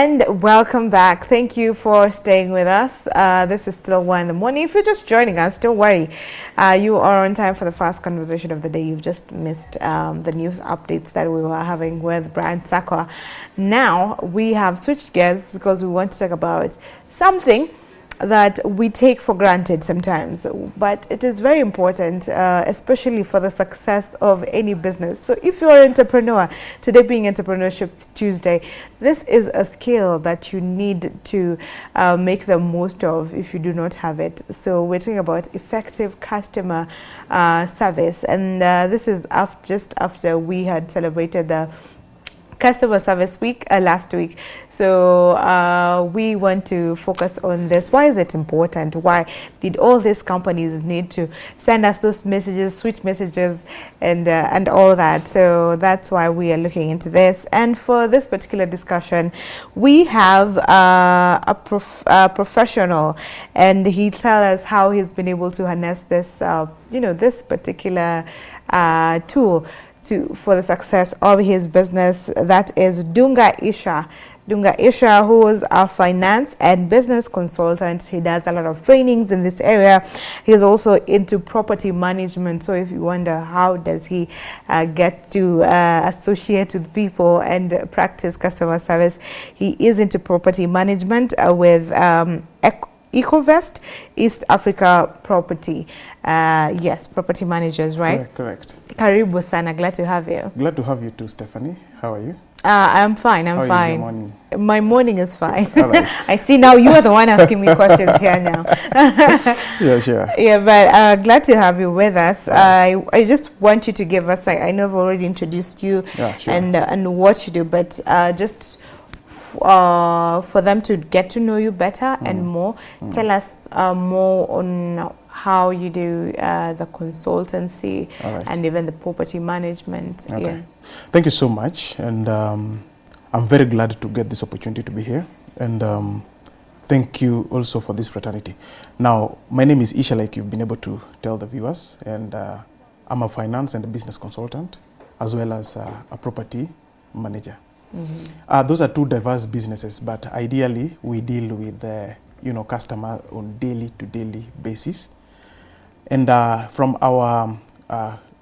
And welcome back. Thank you for staying with us. This is still 1 in the morning. If you're just joining us, don't worry. You are on time for the first conversation of the day. You've just missed the news updates that we were having with Brian Sakwa. Now, we have switched gears because we want to talk about something that we take for granted sometimes, but it is very important, especially for the success of any business. So if you're an entrepreneur, today being Entrepreneurship Tuesday, this is a skill that you need to make the most of if you do not have it. So we're talking about effective customer service, and this is just after we had celebrated the Customer Service Week last week. So we want to focus on this. Why is it important? Why did all these companies need to send us those messages, sweet messages, and all that? So that's why we are looking into this. And for this particular discussion, we have a professional, and he tells us how he's been able to harness this, this particular tool for the success of his business. That is Dunga Isha. Dunga Isha, who is a finance and business consultant. He does a lot of trainings in this area. He's also into property management. So if you wonder how does he get to associate with people and practice customer service, he is into property management with Ecovest, East Africa Property. Yes, property managers, right? Correct. Karibu sana, glad to have you. Glad to have you too, Stephanie. How are you? I'm fine, I'm How fine. How is your morning? My morning is fine. All right. I see now you are the one asking me questions here now. Yeah, sure. Yeah, but glad to have you with us. Right. I just want you to give us, I know I've already introduced you, yeah, sure, and what you do, but just for them to get to know you better and more, tell us more on how you do the consultancy and even the property management. Okay. Yeah. Thank you so much, and I'm very glad to get this opportunity to be here, and thank you also for this fraternity. Now, my name is Isha, like you've been able to tell the viewers, and I'm a finance and a business consultant, as well as a property manager. Those are two diverse businesses, but ideally we deal with the customer on daily basis. And from our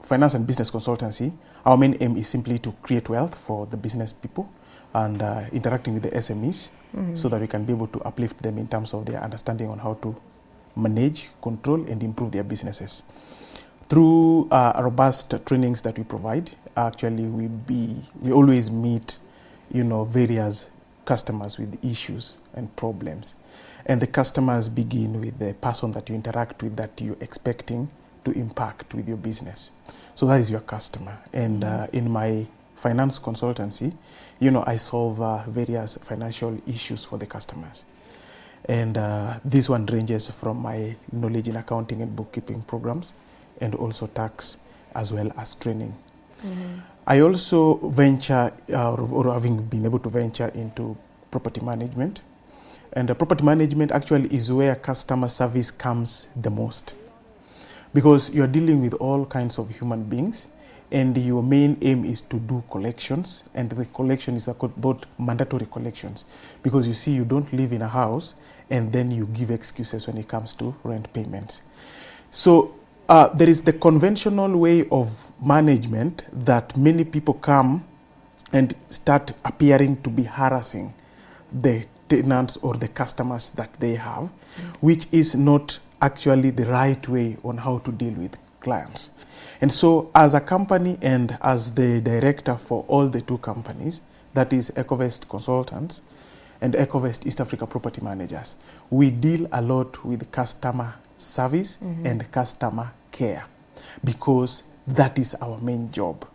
finance and business consultancy, our main aim is simply to create wealth for the business people and interacting with the SMEs so that we can be able to uplift them in terms of their understanding on how to manage, control, and improve their businesses. Through robust trainings that we provide, actually we always meet various customers with issues and problems. And the customers begin with the person that you interact with that you're expecting to impact with your business. So that is your customer. And in my finance consultancy, I solve various financial issues for the customers. And this one ranges from my knowledge in accounting and bookkeeping programs, and also tax, as well as training. I also venture, or having been able to venture into property management. And property management actually is where customer service comes the most, because you're dealing with all kinds of human beings, and your main aim is to do collections, and the collection is about mandatory collections, because you don't live in a house and then you give excuses when it comes to rent payments. So there is the conventional way of management that many people come and start appearing to be harassing the tenants or the customers that they have, which is not actually the right way on how to deal with clients. And so as a company and as the director for all the two companies, that is Ecovest Consultants and Ecovest East Africa Property Managers, we deal a lot with customer service and customer care, because that is our main job.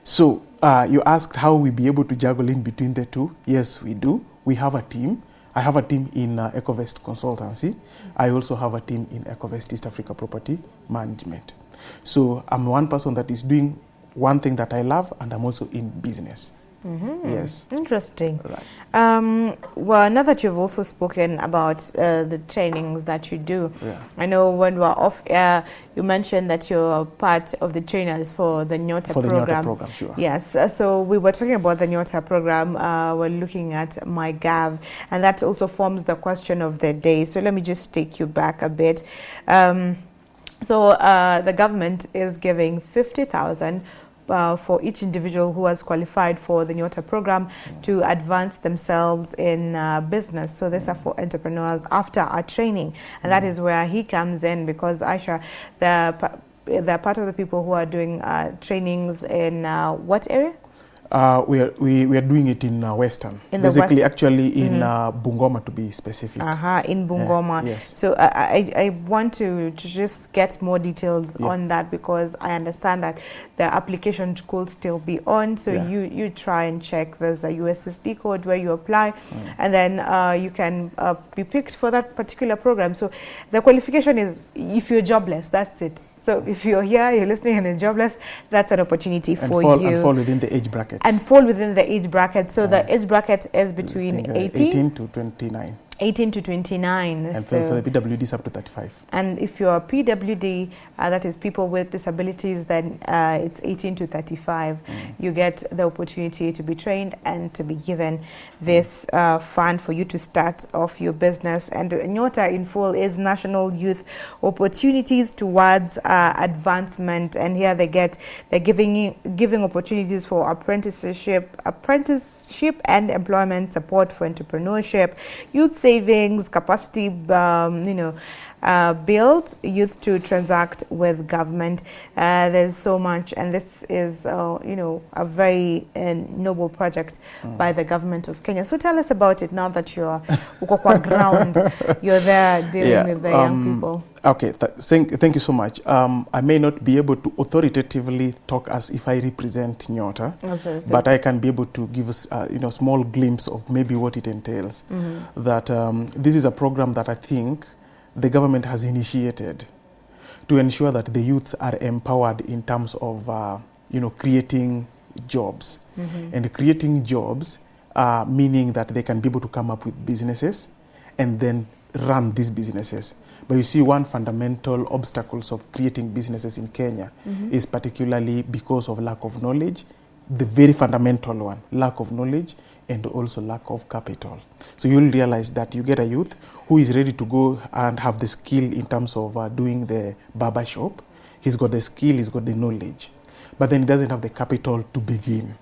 So you asked how we be able to juggle in between the two. Yes, we do. We have a team. I have a team in Ecovest Consultancy. I also have a team in Ecovest East Africa Property Management. So I'm one person that is doing one thing that I love, and I'm also in business. Yes. Interesting. Right. Well, now that you've also spoken about the trainings that you do, I know when we were off air, you mentioned that you're part of the trainers for the Nyota For the program. Nyota program, sure. Yes, so we were talking about the Nyota program. We're looking at MyGov, and that also forms the question of the day. So let me just take you back a bit. So the government is giving 50,000 for each individual who has qualified for the Nyota program to advance themselves in business. So these are for entrepreneurs after our training. And that is where he comes in, because Isha, they're part of the people who are doing trainings in what area? We are doing it in Western. Basically, actually in Bungoma, to be specific. In Bungoma. Yes. So I want to just get more details on that, because I understand that the application could still be on. So you try and check. There's a USSD code where you apply, and then you can be picked for that particular program. So the qualification is if you're jobless, that's it. So if you're here, you're listening and you're jobless, that's an opportunity for you. And fall within the age bracket. And fall within the age bracket. So the age bracket is between 18 to 29. 18 to 29. And so for the PWD is up to 35. And if you're a PWD, that is people with disabilities, then it's 18 to 35. You get the opportunity to be trained and to be given this fund for you to start off your business. And Nyota in full is National Youth Opportunities Towards Advancement. And here they're giving opportunities for apprenticeship and employment support for entrepreneurship, youth savings, capacity, build youth to transact with government. There's so much, and this is, a very noble project by the government of Kenya. So tell us about it now that you're ground, you're there dealing with the young people. Okay, thank you so much. I may not be able to authoritatively talk as if I represent Nyota, but I can be able to give us, a small glimpse of maybe what it entails. That this is a program that I think the government has initiated to ensure that the youths are empowered in terms of, creating jobs. And creating jobs, meaning that they can be able to come up with businesses and then run these businesses. But you see, one fundamental obstacles of creating businesses in Kenya is particularly because of lack of knowledge. The very fundamental one, lack of knowledge, and also lack of capital. So you'll realize that you get a youth who is ready to go and have the skill in terms of doing the barber shop. He's got the skill, he's got the knowledge, but then he doesn't have the capital to begin.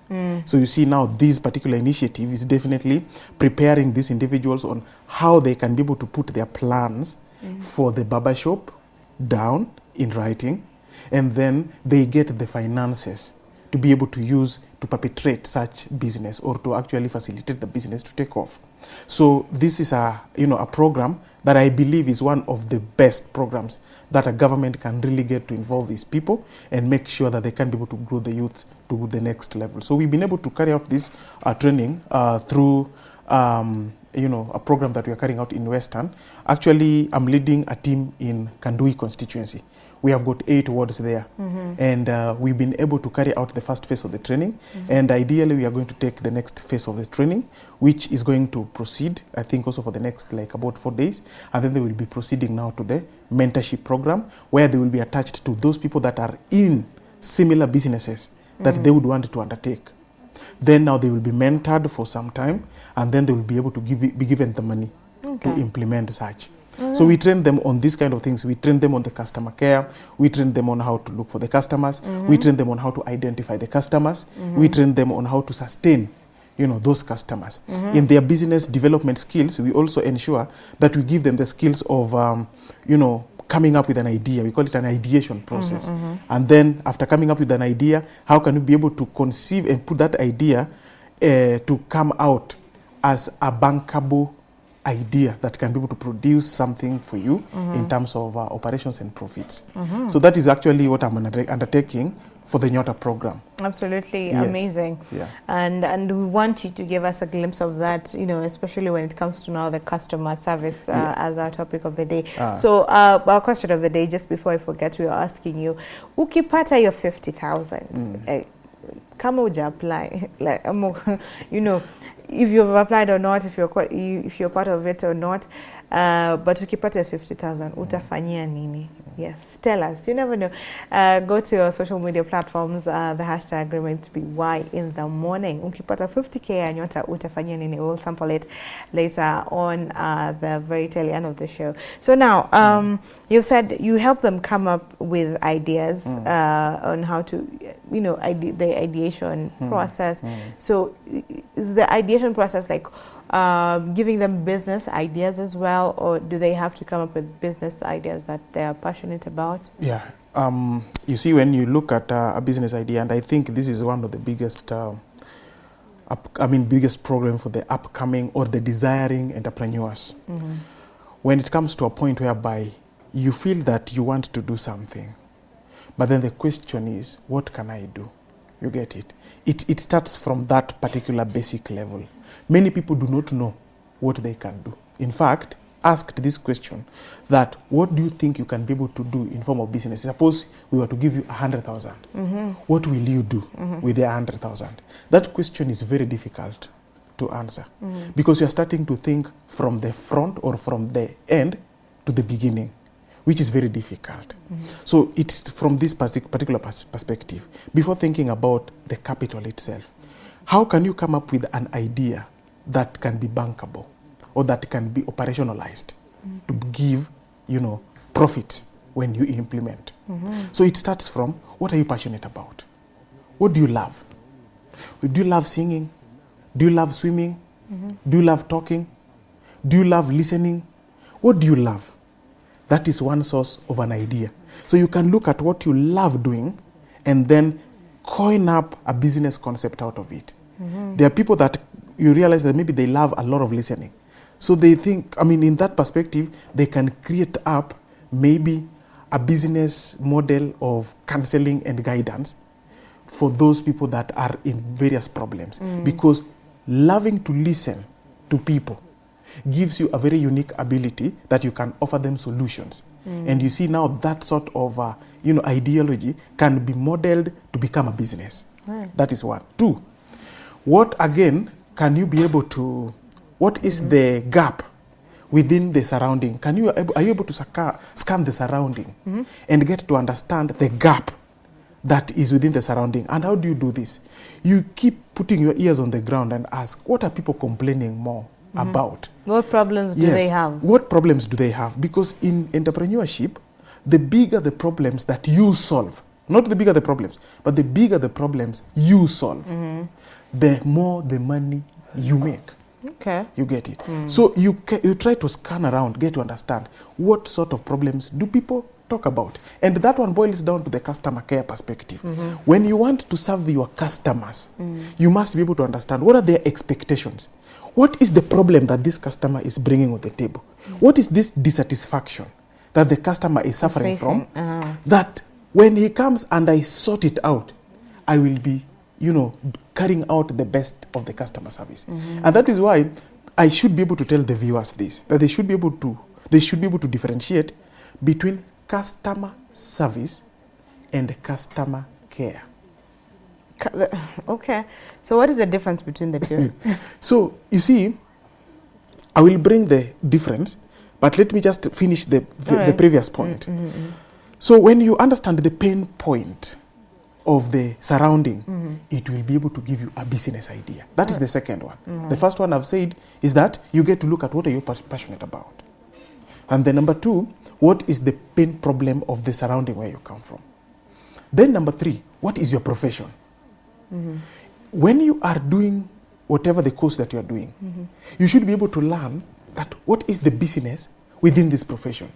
So you see now this particular initiative is definitely preparing these individuals on how they can be able to put their plans for the barber shop down in writing, and then they get the finances to be able to use to perpetrate such business or to actually facilitate the business to take off. So this is a program that I believe is one of the best programs that a government can really get to involve these people and make sure that they can be able to grow the youth to the next level. So we've been able to carry out this training through a program that we are carrying out in Western. Actually, I'm leading a team in Kandui constituency. We have got 8 wards there, and we've been able to carry out the first phase of the training, and ideally we are going to take the next phase of the training, which is going to proceed, I think, also for the next about 4 days, and then they will be proceeding now to the mentorship program, where they will be attached to those people that are in similar businesses that they would want to undertake. Then now they will be mentored for some time, and then they will be able to be given the money to implement such. So we train them on these kind of things. We train them on the customer care. We train them on how to look for the customers. We train them on how to identify the customers. We train them on how to sustain, those customers. In their business development skills, we also ensure that we give them the skills of, coming up with an idea. We call it an ideation process. And then after coming up with an idea, how can we be able to conceive and put that idea to come out as a bankable idea that can be able to produce something for you in terms of operations and profits. So that is actually what I'm undertaking for the Nyota program. Absolutely, yes. Amazing. Yeah. And we want you to give us a glimpse of that, especially when it comes to now the customer service as our topic of the day. So our question of the day, just before I forget, we are asking you, ukipata your 50,000, kama uja apply, like, you know, if you've applied or not, if you're part of it or not, but ukipata 50,000, utafanyia nini? Yes, tell us. You never know. Go to your social media platforms. The hashtag remains to be Y in the morning. Ukipata 50K anyota utafanyia nini? We'll sample it later on the very tail end of the show. So now, you said you help them come up with ideas on how to, you know, the ideation process. So is the ideation process like giving them business ideas as well, or do they have to come up with business ideas that they are passionate about? Yeah. You see, when you look at a business idea, and I think this is one of the biggest, biggest program for the upcoming or the desiring entrepreneurs. When it comes to a point whereby you feel that you want to do something, but then the question is, what can I do? You get it? It starts from that particular basic level. Many people do not know what they can do. In fact, asked this question, that what do you think you can be able to do in form of business? Suppose we were to give you 100,000. What will you do with the 100,000? That question is very difficult to answer because you are starting to think from the front or from the end to the beginning, which is very difficult. So it's from this particular perspective. Before thinking about the capital itself, how can you come up with an idea that can be bankable or that can be operationalized to give, you know, profit when you implement? So it starts from, what are you passionate about? What do you love? Do you love singing? Do you love swimming? Do you love talking? Do you love listening? What do you love? That is one source of an idea. So you can look at what you love doing and then coin up a business concept out of it. There are people that you realize that maybe they love a lot of listening. So they think, in that perspective, they can create up maybe a business model of counseling and guidance for those people that are in various problems. Because loving to listen to people gives you a very unique ability that you can offer them solutions. And you see now that sort of ideology can be modeled to become a business. That is one. Two, what again can you be able to, what is the gap within the surrounding? Are you able to scan the surrounding and get to understand the gap that is within the surrounding? And how do you do this? You keep putting your ears on the ground and ask, what are people complaining more about? What problems do they have? What problems do they have? Because in entrepreneurship, the bigger the problems that you solve, not the bigger the problems, but the bigger the problems you solve, the more the money you make. Okay. You get it? So you try to scan around, get to understand what sort of problems do people talk about. And that one boils down to the customer care perspective. When you want to serve your customers, you must be able to understand what are their expectations. What is the problem that this customer is bringing on the table? What is this dissatisfaction that the customer is suffering from? That when he comes and I sort it out, I will be, carrying out the best of the customer service. And that is why I should be able to tell the viewers this, that they should be able to differentiate between customer service and customer care. Okay. So what is the difference between the two? So, you see, I will bring the difference, but let me just finish the previous point. So when you understand the pain point of the surrounding, it will be able to give you a business idea. That is the second one. The first one I've said is that you get to look at what are you passionate about. And the number two, what is the pain problem of the surrounding where you come from. Then number three, what is your profession? When you are doing whatever the course that you are doing, you should be able to learn that what is the business within this profession.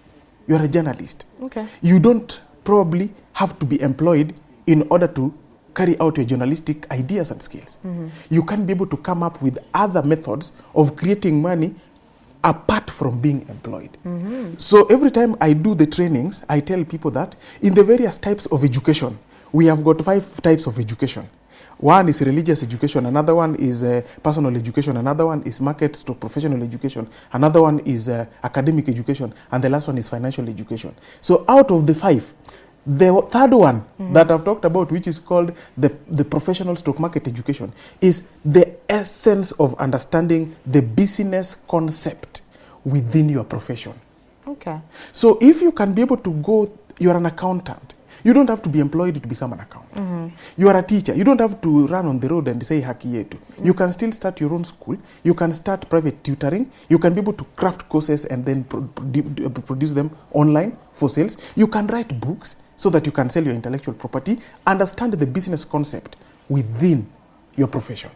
You are a journalist. Okay. You don't probably have to be employed in order to carry out your journalistic ideas and skills. You can be able to come up with other methods of creating money apart from being employed. So every time I do the trainings, I tell people that in the various types of education, we have got 5 types of education. One is religious education, another one is personal education, another one is market to professional education, another one is academic education, and the last one is financial education. So out of the 5, The third one that I've talked about, which is called the professional stock market education, is the essence of understanding the business concept within your profession. Okay. So if you can be able to go, you're an accountant. You don't have to be employed to become an accountant. You are a teacher. You don't have to run on the road and say haki yetu. You can still start your own school. You can start private tutoring. You can be able to craft courses and then produce them online for sales. You can write books so that you can sell your intellectual property. Understand the business concept within your profession.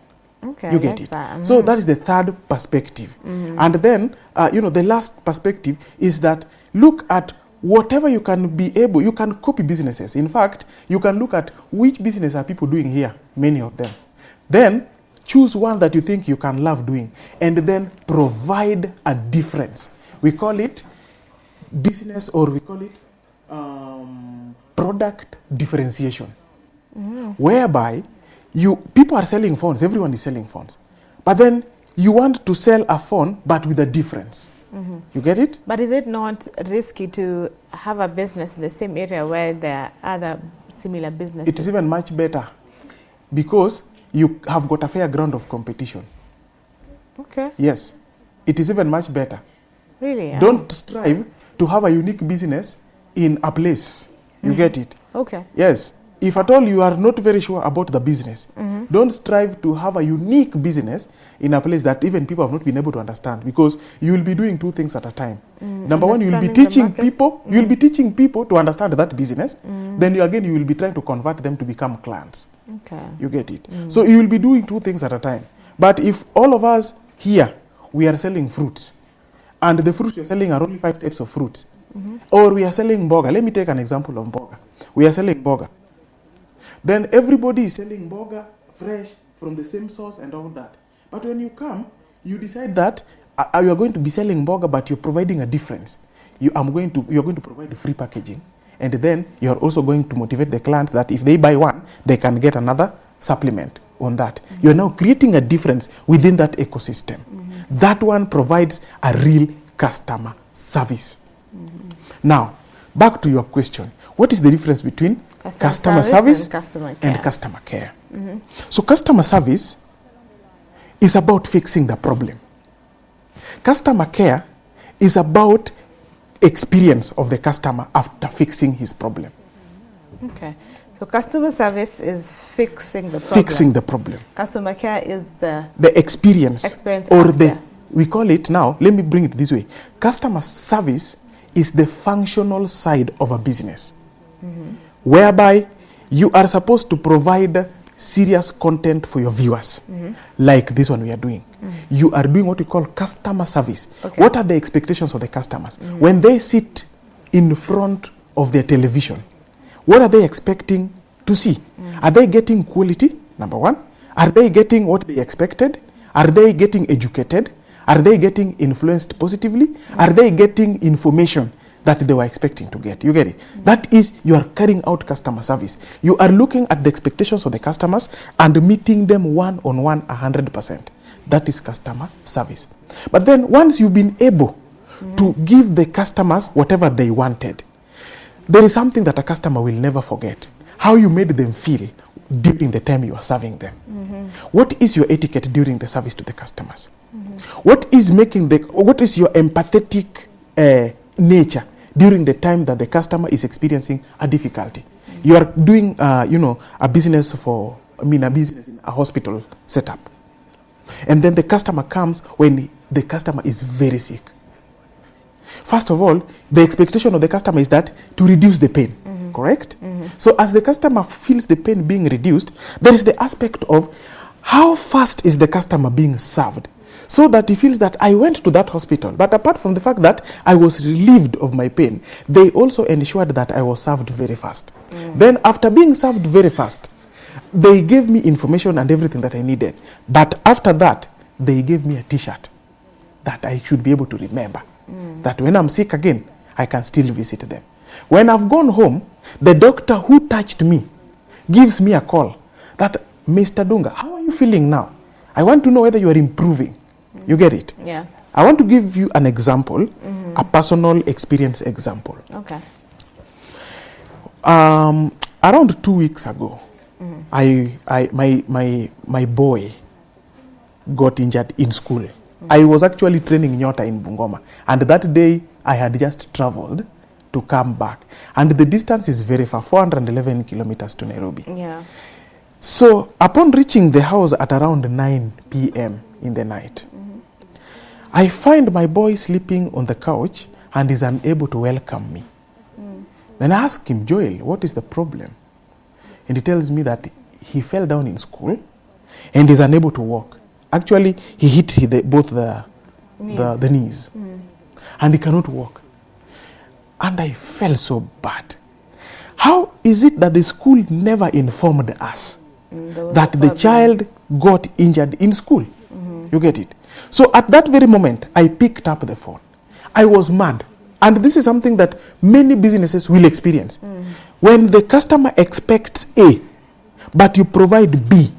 Okay, you get it. So that is the third perspective. And then, the last perspective is that look at whatever you can be able, you can copy businesses. In fact, you can look at which business are people doing here, many of them. Then choose one that you think you can love doing, and then provide a difference. We call it business, or we call it product differentiation, whereby people are selling phones, everyone is selling phones, but then you want to sell a phone but with a difference. You get it? But is it not risky to have a business in the same area where there are other similar businesses? It is even much better because you have got a fair ground of competition. Okay. Yes, it is even much better. Really? Yeah. Don't strive to have a unique business in a place. You get it? Okay. Yes. If at all you are not very sure about the business, don't strive to have a unique business in a place that even people have not been able to understand, because you will be doing two things at a time. Number one, you will be teaching people, you will be teaching people to understand that business. Then you will be trying to convert them to become clients. Okay. You get it? So you will be doing two things at a time. But if all of us here, we are selling fruits, and the fruits we are selling are only 5 types of fruits, or we are selling burger. Let me take an example of burger. We are selling burger. Then everybody is selling burger fresh from the same source and all that. But when you come, you decide that you are going to be selling burger, but you're providing a difference. You're going to provide free packaging, and then you're also going to motivate the clients that if they buy one, they can get another supplement on that. You're now creating a difference within that ecosystem. That one provides a real customer service. Now, back to your question. What is the difference between customer service and customer care? So customer service is about fixing the problem. Customer care is about experience of the customer after fixing his problem. Okay. So customer service is fixing the problem. Fixing the problem. Customer care is the experience. Or after. We call it now, let me bring it this way. Customer service is the functional side of a business, whereby you are supposed to provide serious content for your viewers, like this one we are doing. You are doing what we call customer service. Okay. What are the expectations of the customers? When they sit in front of their television, what are they expecting to see? Are they getting quality, number one? Are they getting what they expected? Are they getting educated? Are they getting influenced positively? Are they getting information that they were expecting to get? You get it? That is, you are carrying out customer service. You are looking at the expectations of the customers and meeting them one-on-one 100%. That is customer service. But then once you've been able to give the customers whatever they wanted, there is something that a customer will never forget. How you made them feel during the time you are serving them. What is your etiquette during the service to the customers? What is your empathetic nature during the time that the customer is experiencing a difficulty? You are doing, a business in a hospital setup. And then the customer comes when the customer is very sick. First of all, the expectation of the customer is that to reduce the pain, correct? So as the customer feels the pain being reduced, there is the aspect of how fast is the customer being served, so that he feels that I went to that hospital, but apart from the fact that I was relieved of my pain, they also ensured that I was served very fast. Then after being served very fast, they gave me information and everything that I needed. But after that, they gave me a t-shirt that I should be able to remember. That when I'm sick again, I can still visit them. When I've gone home, the doctor who touched me gives me a call that, Mr. Dunga, how are you feeling now? I want to know whether you are improving. You get it? Yeah. I want to give you an example, a personal experience example. Okay. Around 2 weeks ago, my boy got injured in school. I was actually training Nyota in Bungoma, and that day I had just traveled to come back, and the distance is very far, 411 kilometers to Nairobi. Yeah. So upon reaching the house at around 9 p.m. in the night, I find my boy sleeping on the couch and is unable to welcome me. Then I ask him, Joel, what is the problem? And he tells me that he fell down in school and is unable to walk. Actually, he hit both the knees. And he cannot walk. And I felt so bad. How is it that the school never informed us that the child got injured in school? You get it? So at that very moment, I picked up the phone. I was mad. And this is something that many businesses will experience. When the customer expects A, but you provide B,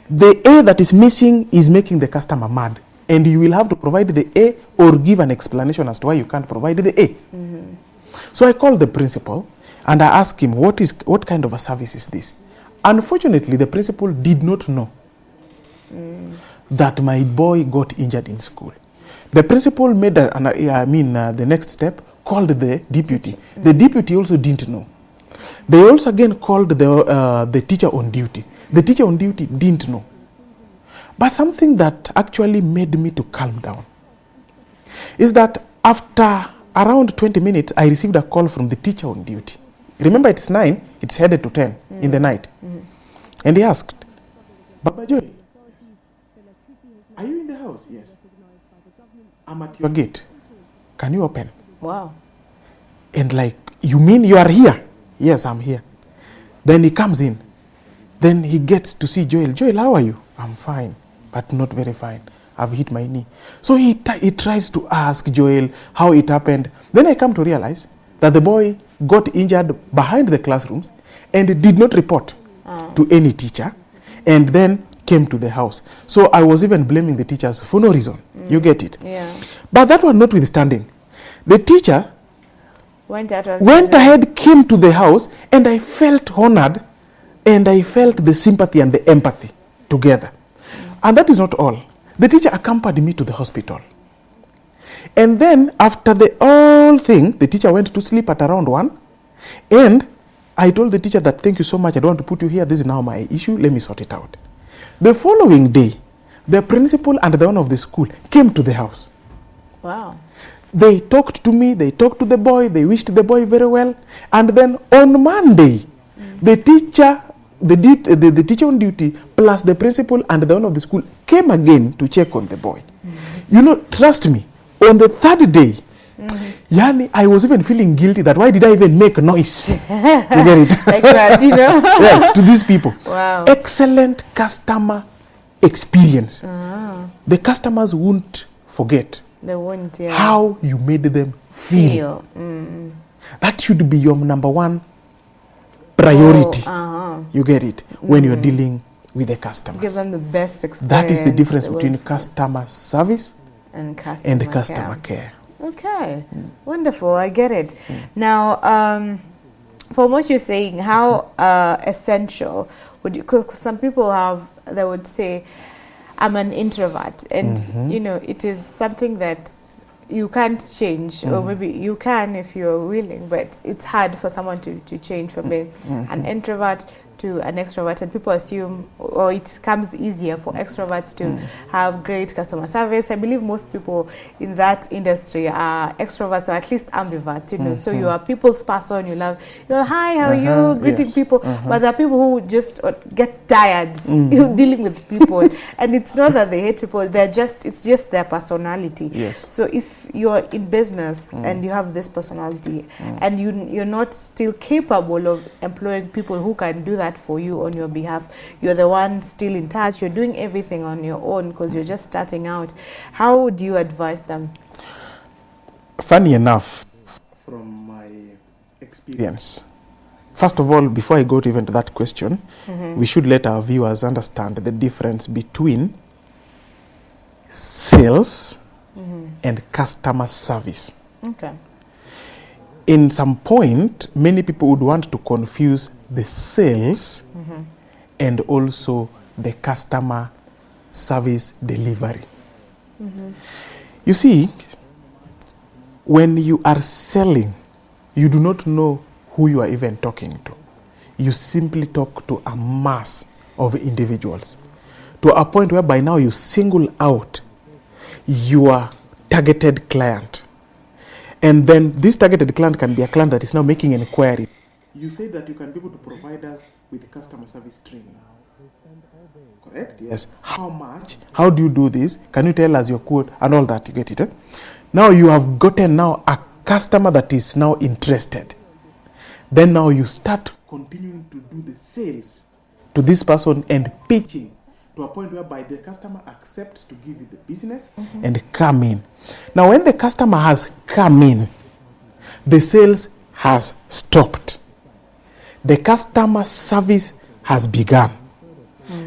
the A that is missing is making the customer mad. And you will have to provide the A or give an explanation as to why you can't provide the A. So I called the principal and I asked him, what kind of a service is this? Unfortunately, the principal did not know that my boy got injured in school. The principal made the next step, called the deputy. The deputy also didn't know. They also again called the teacher on duty. The teacher on duty didn't know. But something that actually made me to calm down is that after around 20 minutes, I received a call from the teacher on duty. Remember, it's 9, it's headed to 10 in the night. And he asked, Baba Joy, are you in the house? Yes. I'm at your gate. Can you open? Wow. And like, you mean you are here? Yes, I'm here. Then he comes in. Then he gets to see Joel. Joel, how are you? I'm fine, but not very fine. I've hit my knee. So he tries to ask Joel how it happened. Then I come to realize that the boy got injured behind the classrooms and did not report to any teacher, and then came to the house. So I was even blaming the teachers for no reason. You get it? Yeah. But that one notwithstanding, the teacher went ahead, came to the house, and I felt honored, and I felt the sympathy and the empathy together. And that is not all. The teacher accompanied me to the hospital. And then after the whole thing, the teacher went to sleep at around 1. And I told the teacher that, thank you so much, I don't want to put you here. This is now my issue. Let me sort it out. The following day, the principal and the owner of the school came to the house. Wow. They talked to me, they talked to the boy, they wished the boy very well. And then on Monday, the teacher on duty plus the principal and the owner of the school came again to check on the boy. You know, trust me, on the third day, Yani, I was even feeling guilty that why did I even make noise? You get it? Like that, you know? Yes, to these people. Wow. Excellent customer experience. The customers won't forget how you made them feel. That should be your number one priority. You get it? When you're dealing with the customers. Give them the best experience. That is the difference between customer service and customer care. Okay, wonderful. I get it. Now, from what you're saying, how essential would you? Because some people they would say, I'm an introvert, and you know, it is something that you can't change, or maybe you can if you're willing, but it's hard for someone to change from being an introvert to an extrovert, and people assume, or it comes easier for extroverts to have great customer service. I believe most people in that industry are extroverts, or at least ambiverts, you know. So you are people's person, you're hi, how are you, greeting people, but there are people who just get tired dealing with people, and it's not that they hate people, it's just their personality. Yes. So if you're in business and you have this personality and you're not still capable of employing people who can do that for you on your behalf, you're the one still in touch, you're doing everything on your own because you're just starting out, how would you advise them? Funny enough, from my experience, first of all, before I go to even to that question, we should let our viewers understand the difference between sales and customer service. Okay. in some point, many people would want to confuse the sales and also the customer service delivery. You see, when you are selling, you do not know who you are even talking to. You simply talk to a mass of individuals, to a point where by now you single out your targeted client. And then this targeted client can be a client that is now making inquiries. You say that you can be able to provide us with customer service training. Correct? Yes. How much? How do you do this? Can you tell us your quote and all that? You get it? Eh? Now you have gotten now a customer that is now interested. Then now you start continuing to do the sales to this person and pitching to a point whereby the customer accepts to give you the business and come in. Now when the customer has come in, the sales has stopped. The customer service has begun.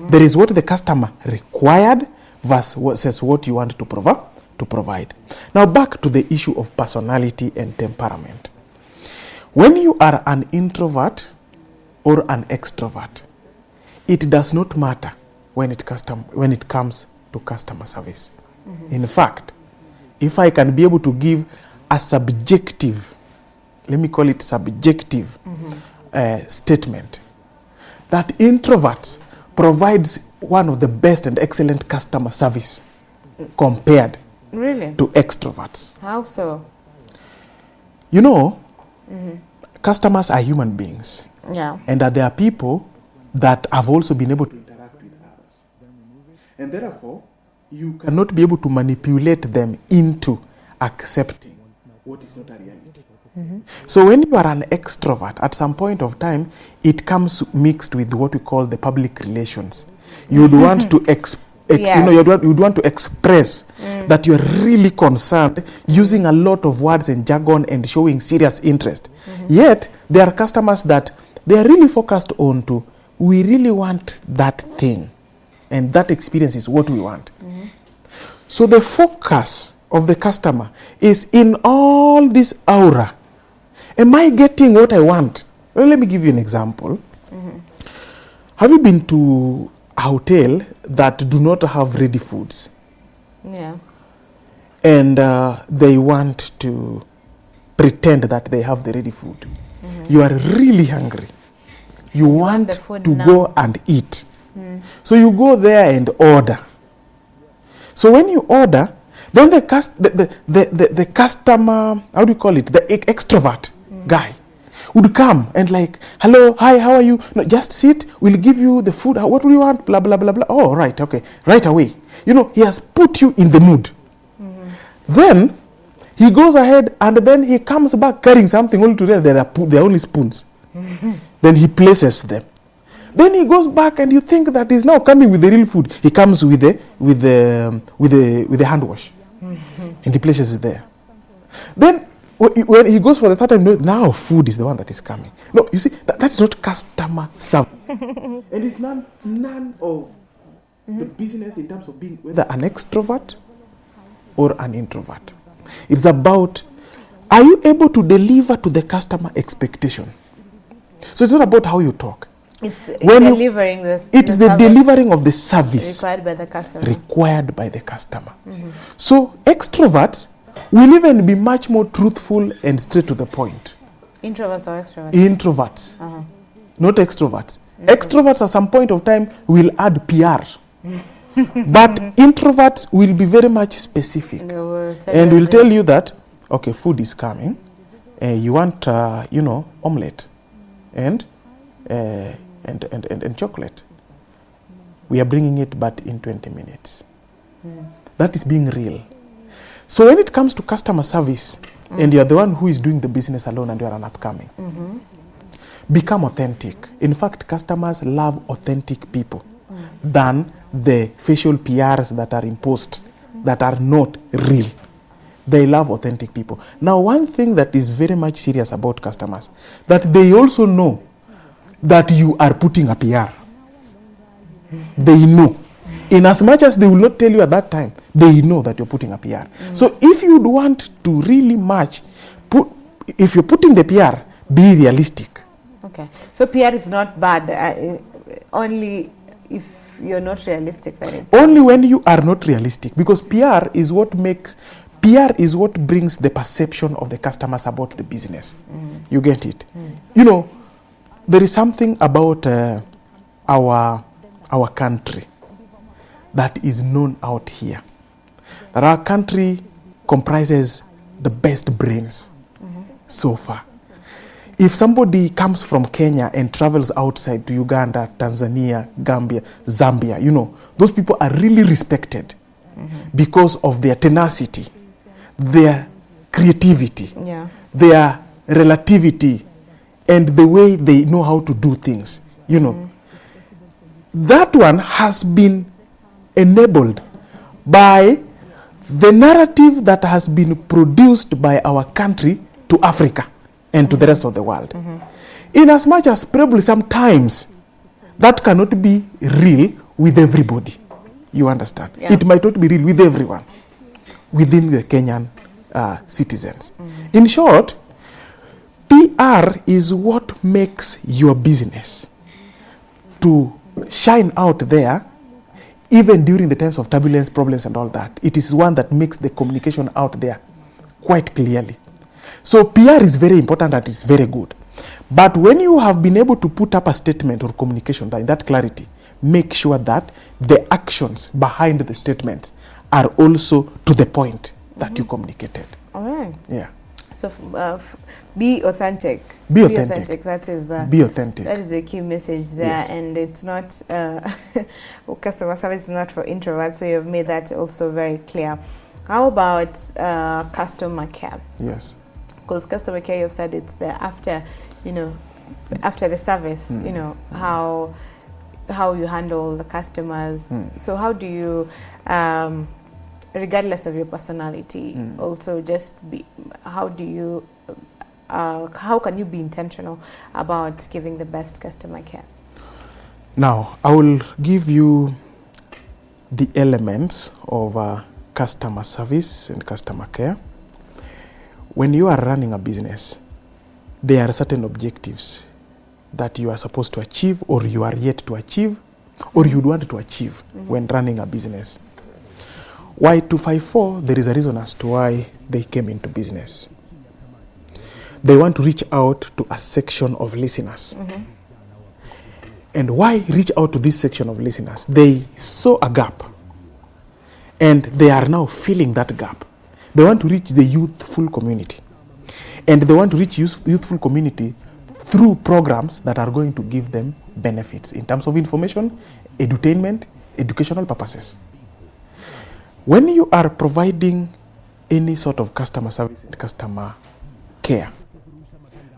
There is what the customer required versus what you want to provide. Now back to the issue of personality and temperament. When you are an introvert or an extrovert, it does not matter when it comes to customer service. In fact, if I can be able to give a subjective, let me call it subjective statement, that introverts provides one of the best and excellent customer service compared to extroverts. How so? You know, customers are human beings. Yeah. And that there are people that have also been able to interact with others. And therefore, you cannot be able to manipulate them into accepting what is not a reality. So when you are an extrovert, at some point of time, it comes mixed with what we call the public relations. You would want to you'd want to express that you're really concerned, using a lot of words and jargon and showing serious interest. Yet, there are customers that they are really focused on to, we really want that thing. And that experience is what we want. So the focus of the customer is in all this aura. Am I getting what I want? Well, let me give you an example. Have you been to a hotel that do not have ready foods? Yeah. And they want to pretend that they have the ready food. You are really hungry. You want to go and eat. So you go there and order. So when you order, then the customer, how do you call it? The extrovert guy would come and like, hello, hi, how are you? No, just sit, we'll give you the food. What do you want? Blah, blah, blah, blah. Oh, right, okay, right away. You know, he has put you in the mood. Then he goes ahead and then he comes back carrying something only to there are only spoons. Then he places them. Then he goes back and you think that he's now coming with the real food. He comes with the hand wash. And he places it there. Then when he goes for the third time, no, now food is the one that is coming. No, you see, that's not customer service. And it's none of the business in terms of being whether an extrovert or an introvert. It's about, are you able to deliver to the customer expectation? So it's not about how you talk. It's delivering the delivering of the service required by the customer. So extroverts will even be much more truthful and straight to the point. Introverts or extroverts? Introverts, not extroverts. Extroverts at some point of time will add PR. But introverts will be very much specific and will tell you that, okay, food is coming. You want, omelette and chocolate. We are bringing it, but in 20 minutes. That is being real. So when it comes to customer service, and you're the one who is doing the business alone and you're an upcoming, become authentic. In fact, customers love authentic people than the facial PRs that are imposed, that are not real. They love authentic people. Now, one thing that is very much serious about customers, that they also know that you are putting a PR. They know. In as much as they will not tell you at that time, they know that you're putting a PR. So if you want to really match, if you're putting the PR, be realistic. Okay. So PR is not bad, only if you're not realistic. Then Only when you are not realistic, because PR is what brings the perception of the customers about the business. You get it? You know, there is something about our country that is known out here. That our country comprises the best brains so far. If somebody comes from Kenya and travels outside to Uganda, Tanzania, Gambia, Zambia, you know, those people are really respected because of their tenacity, their creativity, their relativity, and the way they know how to do things, you know. That one has been enabled by the narrative that has been produced by our country to Africa and to the rest of the world. In as much as probably sometimes that cannot be real with everybody. You understand? Yeah. It might not be real with everyone within the Kenyan citizens. In short, PR is what makes your business to shine out there even during the times of turbulence, problems and all that. It is one that makes the communication out there quite clearly. So PR is very important and it's very good. But when you have been able to put up a statement or communication in that clarity, make sure that the actions behind the statements are also to the point that you communicated. All right. Yeah. So be authentic. Be authentic. That is be authentic. That is the key message there. Yes. And it's not customer service is not for introverts. So you've made that also very clear. How about customer care? Yes. Because customer care, you've said it's the after, you know, after the service. You know how you handle the customers. So how do you, regardless of your personality, also just be, how do you, how can you be intentional about giving the best customer care? Now, I will give you the elements of customer service and customer care. When you are running a business, there are certain objectives that you are supposed to achieve or you are yet to achieve or you'd want to achieve when running a business. Y254, there is a reason as to why they came into business. They want to reach out to a section of listeners. And why reach out to this section of listeners? They saw a gap and they are now filling that gap. They want to reach the youthful community. And they want to reach youthful community through programs that are going to give them benefits in terms of information, edutainment, educational purposes. When you are providing any sort of customer service and customer care,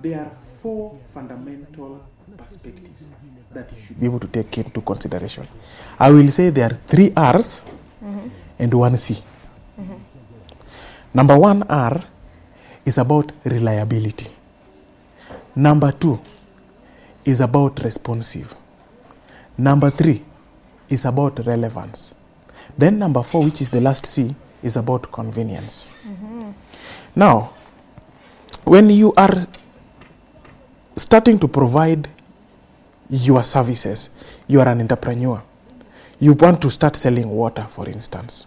there are 4 fundamental perspectives that you should be able to take into consideration. I will say there are 3 R's and 1 C. Number 1 R is about reliability. Number 2 is about responsive. Number 3 is about relevance. Then number 4, which is the last C, is about convenience. Now, when you are starting to provide your services, you are an entrepreneur. You want to start selling water, for instance.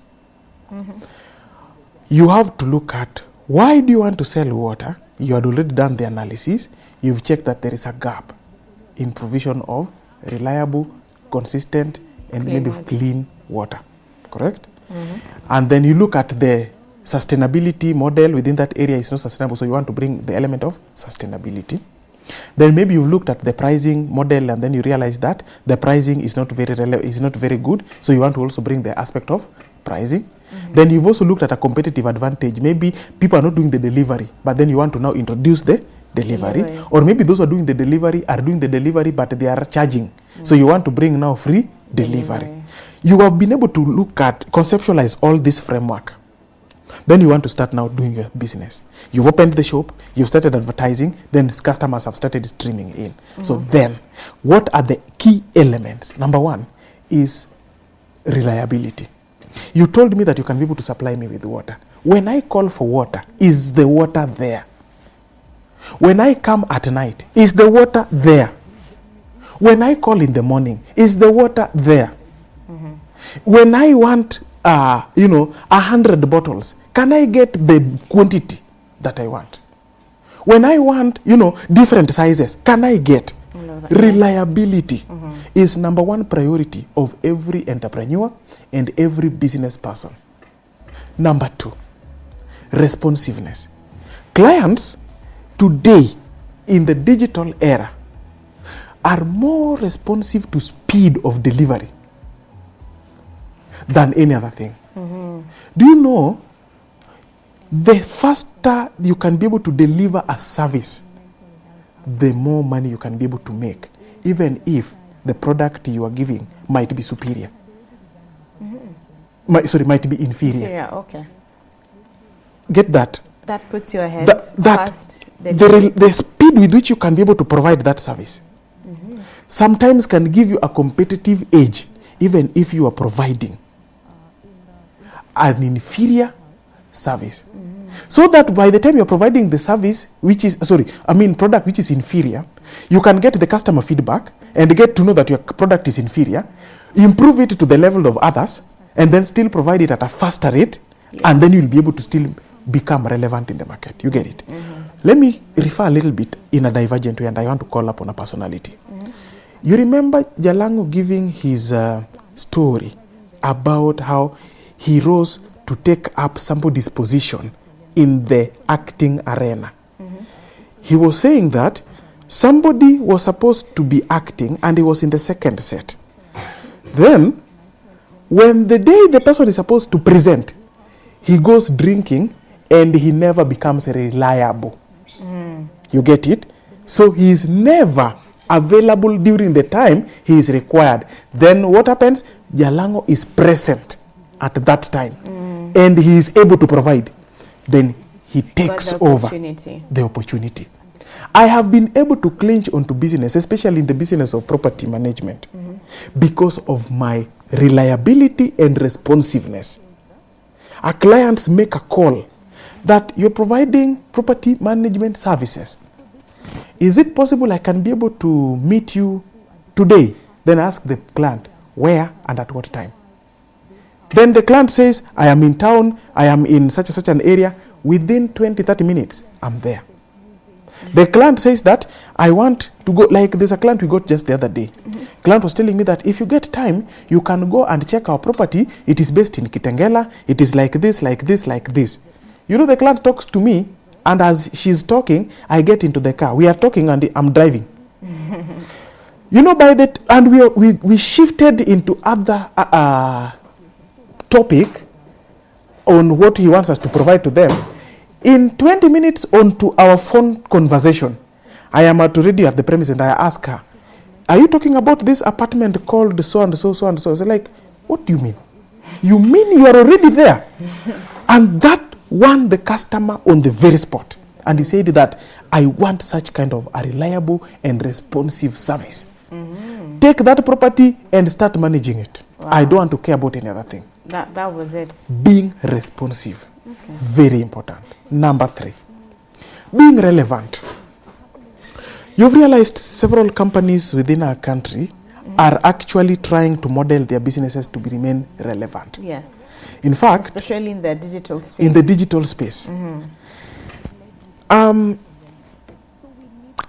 You have to look at why do you want to sell water? You had already done the analysis. You've checked that there is a gap in provision of reliable, consistent, and clean water. Correct? And then you look at the sustainability model within that area is not sustainable, so you want to bring the element of sustainability. Then maybe you've looked at the pricing model and then you realize that the pricing is not very good, so you want to also bring the aspect of pricing. Then you've also looked at a competitive advantage. Maybe people are not doing the delivery, but then you want to now introduce the delivery. Or maybe those who are doing the delivery but they are charging. So you want to bring now free delivery. You have been able to look at, conceptualize all this framework. Then you want to start now doing your business. You've opened the shop, you've started advertising, then customers have started streaming in. So then, what are the key elements? Number 1 is reliability. You told me that you can be able to supply me with water. When I call for water, is the water there? When I come at night, is the water there? When I call in the morning, is the water there? Mm-hmm. When I want, 100 bottles, can I get the quantity that I want? When I want, different sizes, can I get? Reliability is number one priority of every entrepreneur and every business person. Number two, responsiveness. Clients today in the digital era are more responsive to speed of delivery than any other thing. Mm-hmm. Do you know the faster you can be able to deliver a service, the more money you can be able to make, even if the product you are giving might be superior. Mm-hmm. Might be inferior. Inferior, okay. Get that? That puts you ahead. The speed with which you can be able to provide that service sometimes can give you a competitive edge, even if you are providing an inferior service. So that by the time you're providing the service, product which is inferior, you can get the customer feedback and get to know that your product is inferior, improve it to the level of others, and then still provide it at a faster rate, and then you'll be able to still become relevant in the market. You get it? Mm-hmm. Let me refer a little bit in a divergent way, and I want to call upon a personality. Mm-hmm. You remember Jalango giving his story about how he rose to take up somebody's position in the acting arena. Mm-hmm. He was saying that somebody was supposed to be acting and he was in the second set. Then, when the day the person is supposed to present, he goes drinking and he never becomes reliable. Mm. You get it? So he is never available during the time he is required. Then what happens? Jalango is present at that time and he is able to provide. Then he takes over the opportunity. I have been able to clinch onto business, especially in the business of property management, because of my reliability and responsiveness. Our clients make a call that you're providing property management services. Is it possible I can be able to meet you today? Then ask the client where and at what time. Then the client says, I am in town, I am in such and such an area. Within 20-30 minutes, I'm there. The client says that I want to go, like there's a client we got just the other day. Client was telling me that if you get time, you can go and check our property. It is based in Kitengela. It is like this, like this, like this. You know, the client talks to me, and as she's talking, I get into the car. We are talking and I'm driving. You know, by that, and we shifted into other topic on what he wants us to provide to them. In 20 minutes onto our phone conversation, I am already at the premise and I ask her, are you talking about this apartment called so and so, so and so? I was like, what do you mean? You mean you are already there? And that won the customer on the very spot. And he said that I want such kind of a reliable and responsive service. Mm-hmm. Take that property and start managing it. Wow. I don't want to care about any other thing. That was it. Being responsive. Okay. Very important. Number 3, being relevant. You've realized several companies within our country are actually trying to model their businesses to remain relevant. Yes. In fact, especially in the digital space. In the digital space. Mm-hmm.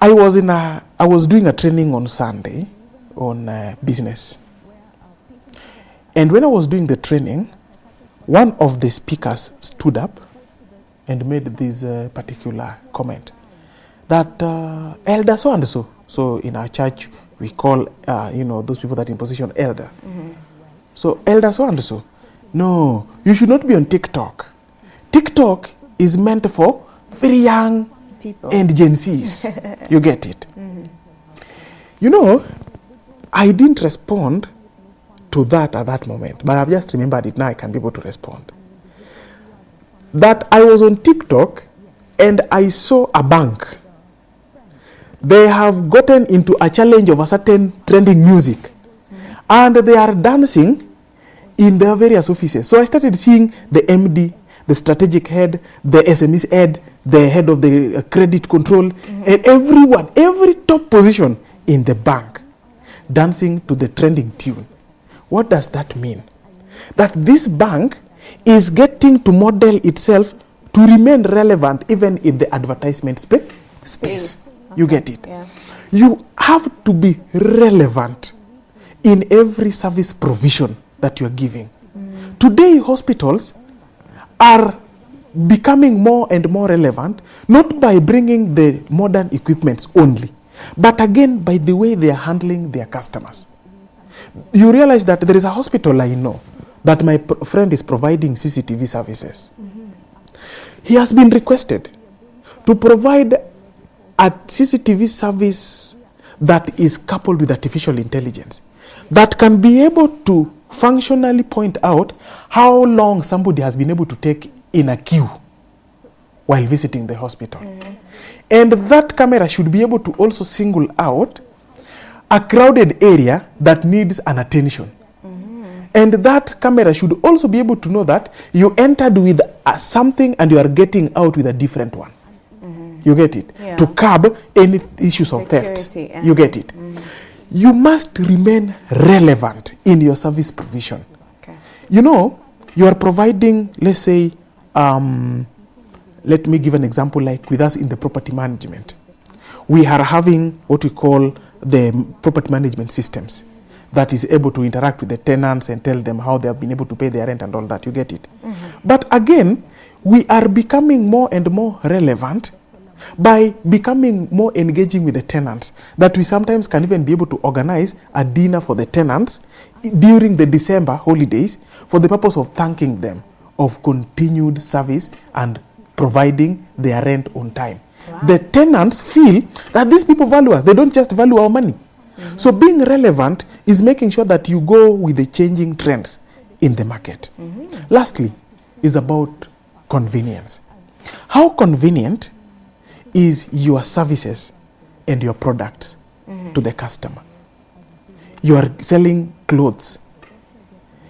I was doing a training on Sunday on business. And when I was doing the training, one of the speakers stood up and made this particular comment that elder so and so. So in our church, we call those people that in position elder. Mm-hmm. So elder so and so. No, you should not be on TikTok. TikTok is meant for very young people and Gen Zs. You get it? Mm-hmm. You know, I didn't respond to that at that moment, but I've just remembered it now. I can be able to respond. That I was on TikTok and I saw a bank. They have gotten into a challenge of a certain trending music, and they are dancing in their various offices. So I started seeing the MD, the strategic head, the SMEs head, the head of the credit control, and everyone, every top position in the bank dancing to the trending tune. What does that mean? That this bank is getting to model itself to remain relevant even in the advertisement space. You get it? Yeah. You have to be relevant in every service provision that you're giving. Today, hospitals are becoming more and more relevant, not by bringing the modern equipments only, but again by the way they are handling their customers. You realize that there is a hospital I know that my friend is providing CCTV services. He has been requested to provide a CCTV service that is coupled with artificial intelligence, that can be able to functionally point out how long somebody has been able to take in a queue while visiting the hospital. And that camera should be able to also single out a crowded area that needs an attention. And that camera should also be able to know that you entered with something and you are getting out with a different one. You get it? Yeah. To curb any issues of theft. Yeah. You get it? You must remain relevant in your service provision. Okay. You know, you are providing, let's say, let me give an example, like with us in the property management. We are having what we call the property management systems that is able to interact with the tenants and tell them how they have been able to pay their rent and all that. You get it? But again, we are becoming more and more relevant by becoming more engaging with the tenants, that we sometimes can even be able to organize a dinner for the tenants during the December holidays for the purpose of thanking them of continued service and providing their rent on time. Wow. The tenants feel that these people value us. They don't just value our money. So being relevant is making sure that you go with the changing trends in the market. Lastly, is about convenience. How convenient is your services and your products to the customer? You are selling clothes.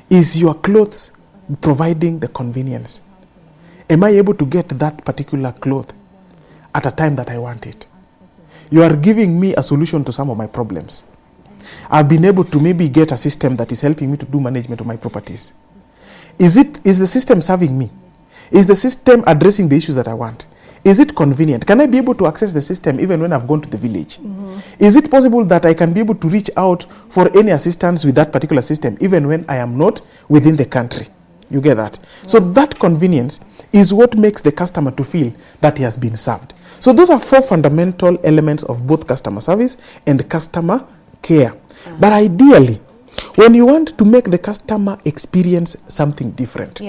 Is your clothes providing the convenience? Am I able to get that particular cloth at a time that I want it? You are giving me a solution to some of my problems. I've been able to maybe get a system that is helping me to do management of my properties. Is the system serving me? Is the system addressing the issues that I want? Is it convenient? Can I be able to access the system even when I've gone to the village? Is it possible that I can be able to reach out for any assistance with that particular system even when I am not within the country? You get that? So that convenience is what makes the customer to feel that he has been served. So those are 4 fundamental elements of both customer service and customer care. But ideally, when you want to make the customer experience something different,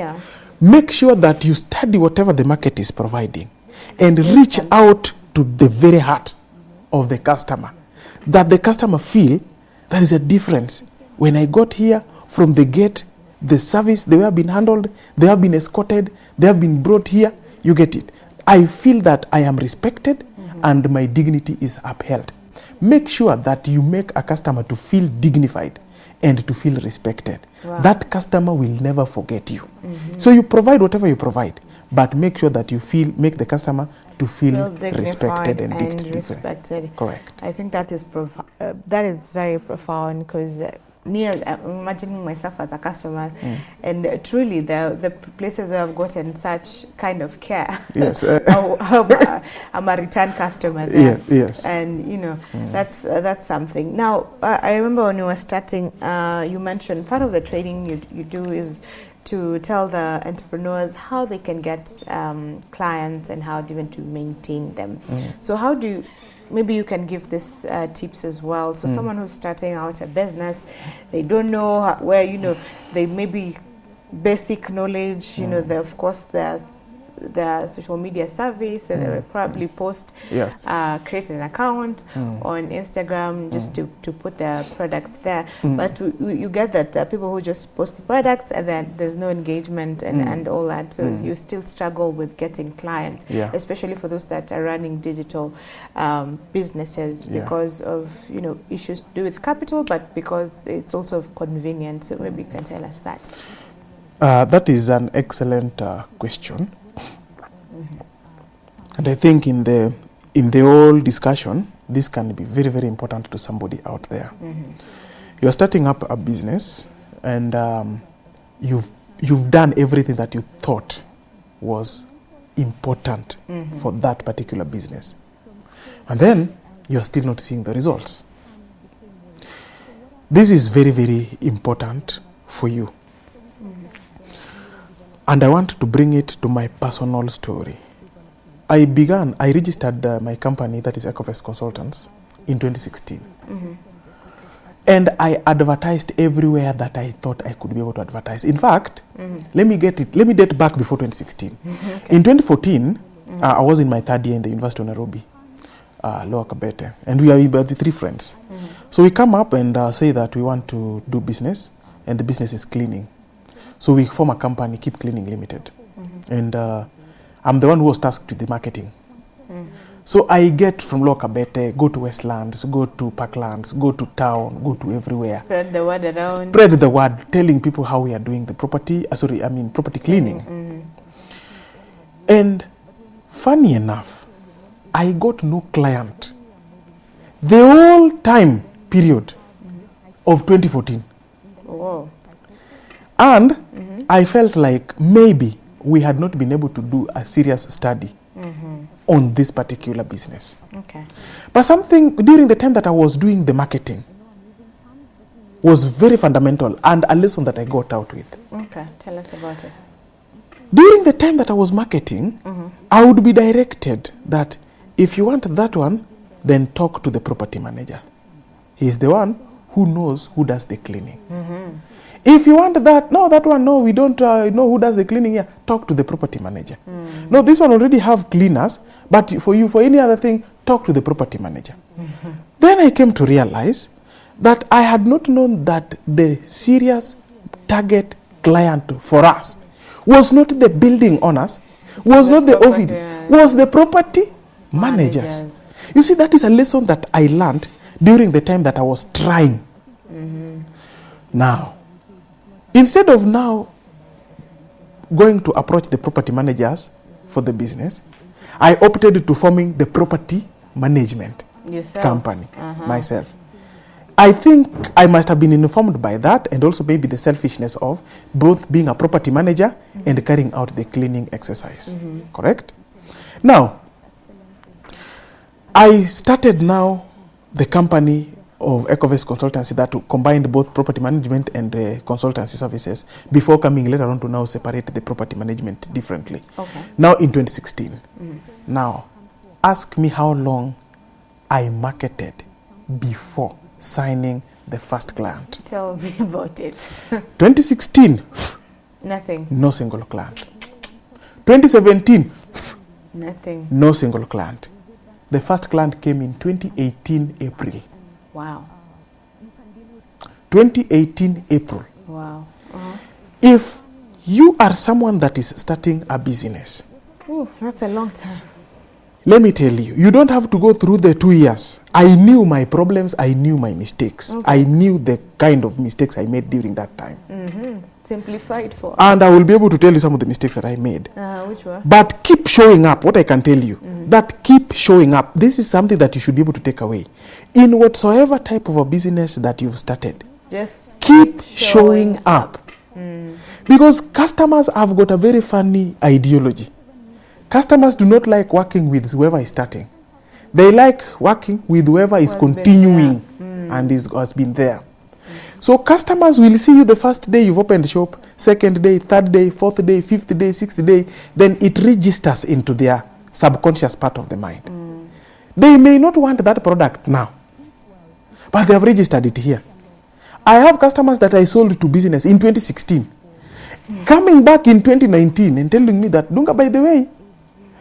make sure that you study whatever the market is providing and reach out to the very heart of the customer, that the customer feel there is a difference. When I got here from the gate, the service, they have been handled, they have been escorted, they have been brought here, you get it. I feel that I am respected and my dignity is upheld. Make sure that you make a customer to feel dignified and to feel respected. Wow. That customer will never forget you. So you provide whatever you provide, but make sure that you make the customer to feel respected and respected. Correct. I think that is very profound, because me, I'm imagining myself as a customer, and truly the places where I've gotten such kind of care. Yes. I'm a return customer there. Yes. And you know, that's something. Now, I remember when you were starting, you mentioned part of the training you do is to tell the entrepreneurs how they can get clients and how even to maintain them. So how do you, maybe you can give this tips as well. So someone who's starting out a business, they don't know where, you know, they maybe basic knowledge, you know, of course their social media service, and they will probably post, create an account on Instagram just to put their products there. But you get that there are people who just post the products and then there's no engagement and all that. So you still struggle with getting clients, especially for those that are running digital businesses because of, you know, issues to do with capital, but because it's also convenient. So maybe you can tell us that. That is an excellent question. And I think in the whole discussion, this can be very, very important to somebody out there. You're starting up a business, and you've done everything that you thought was important for that particular business. And then you're still not seeing the results. This is very, very important for you. And I want to bring it to my personal story. I registered my company, that is Ecovest Consultants, in 2016. And I advertised everywhere that I thought I could be able to advertise. In fact, let me date back before 2016. Okay. In 2014, I was in my third year in the University of Nairobi, Lower Kabete, and we are with 3 friends. So we come up and say that we want to do business, and the business is cleaning. So we form a company, Keep Cleaning Limited. And I'm the one who was tasked with the marketing. So I get from Lower Kabete, go to Westlands, go to Parklands, go to town, go to everywhere. Spread the word around. Spread the word, telling people how we are doing the property cleaning. And funny enough, I got no client the whole time period of 2014. Whoa. And I felt like maybe we had not been able to do a serious study on this particular business. Okay. But something during the time that I was doing the marketing was very fundamental, and a lesson that I got out with. Okay, tell us about it. During the time that I was marketing, I would be directed that if you want that one, then talk to the property manager. He is the one who knows who does the cleaning. If you want that one, no, we don't know who does the cleaning here, talk to the property manager. No, this one already have cleaners, but for any other thing, talk to the property manager. Then I came to realize that I had not known that the serious target client for us was not the building owners, was not the offices, was the property managers. You see, that is a lesson that I learned during the time that I was trying. Now, instead of now going to approach the property managers for the business, I opted to forming the property management company myself. I think I must have been informed by that, and also maybe the selfishness of both being a property manager and carrying out the cleaning exercise. Correct? Now, I started now the company of Ecovest Consultancy that combined both property management and consultancy services before coming later on to now separate the property management differently. Okay. Now in 2016. Now, ask me how long I marketed before signing the first client. Tell me about it. 2016. Nothing. No single client. 2017. Nothing. No single client. The first client came in 2018 April. Wow. 2018 April. Wow. If you are someone that is starting a business, that's a long time. let me tell you, you don't have to go through the 2 years. I knew my problems, I knew my mistakes. Okay. I knew the kind of mistakes I made during that time. Simplified for us. And I will be able to tell you some of the mistakes that I made. Which one? But keep showing up. What I can tell you, that keep showing up. This is something that you should be able to take away. In whatsoever type of a business that you've started, just keep showing up. Because customers have got a very funny ideology. Customers do not like working with whoever is starting. They like working with whoever is continuing and has been there. So customers will see you the first day you've opened the shop, second day, third day, fourth day, fifth day, sixth day, then it registers into their subconscious part of the mind. They may not want that product now, but they have registered it here. I have customers that I sold to business in 2016, coming back in 2019 and telling me that, Dunga, by the way,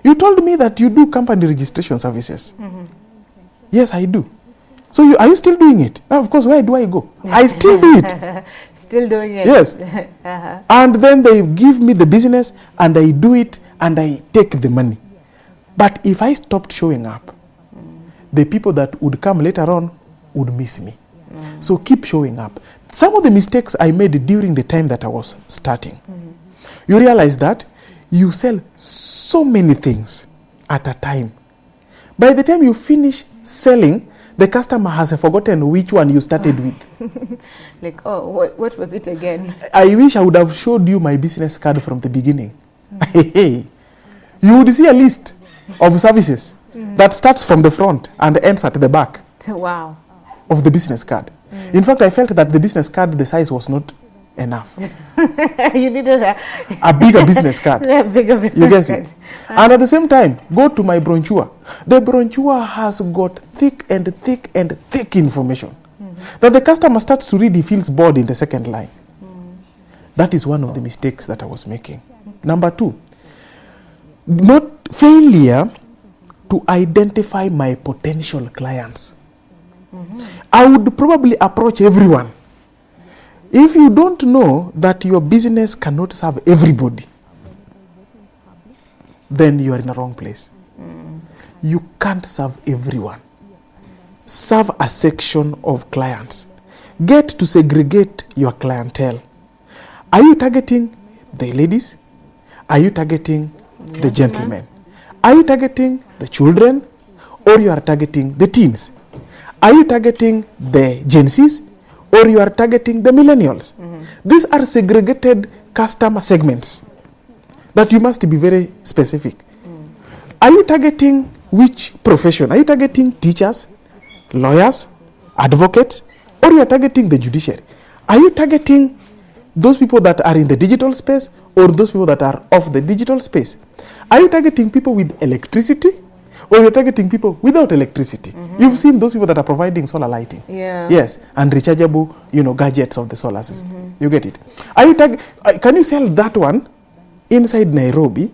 you told me that you do company registration services. Yes, I do. So are you still doing it? Now, of course, where do I go? I still do it. Still doing it. Yes. And then they give me the business and I do it and I take the money. But if I stopped showing up, the people that would come later on would miss me. So keep showing up. Some of the mistakes I made during the time that I was starting. you realize that you sell so many things at a time. By the time you finish selling, the customer has forgotten which one you started with. Like, oh, what was it again? I wish I would have showed you my business card from the beginning. You would see a list of services that starts from the front and ends at the back. Wow. Of the business card. In fact, I felt that the business card, the size was not enough. You needed a bigger business card. A bigger business you guess card. It. And at the same time, go to my brochure. The brochure has got thick and thick and thick information that the customer starts to read, he feels bored in the second line. That is one of the mistakes that I was making. Number 2, not failure to identify my potential clients. I would probably approach everyone. If you don't know that your business cannot serve everybody, then you are in the wrong place. You can't serve everyone. Serve a section of clients. Get to segregate your clientele. Are you targeting the ladies? Are you targeting the gentlemen? Are you targeting the children? Or you are targeting the teens? Are you targeting the Gen Zs? Or you are targeting the millennials? These are segregated customer segments that you must be very specific. Are you targeting which profession? Are you targeting teachers, lawyers, advocates, or you are targeting the judiciary? Are you targeting those people that are in the digital space or those people that are off the digital space? Are you targeting people with electricity or you're targeting people without electricity? You've seen those people that are providing solar lighting. Yeah. Yes, and rechargeable, gadgets of the solar system. You get it. Are you can you sell that one inside Nairobi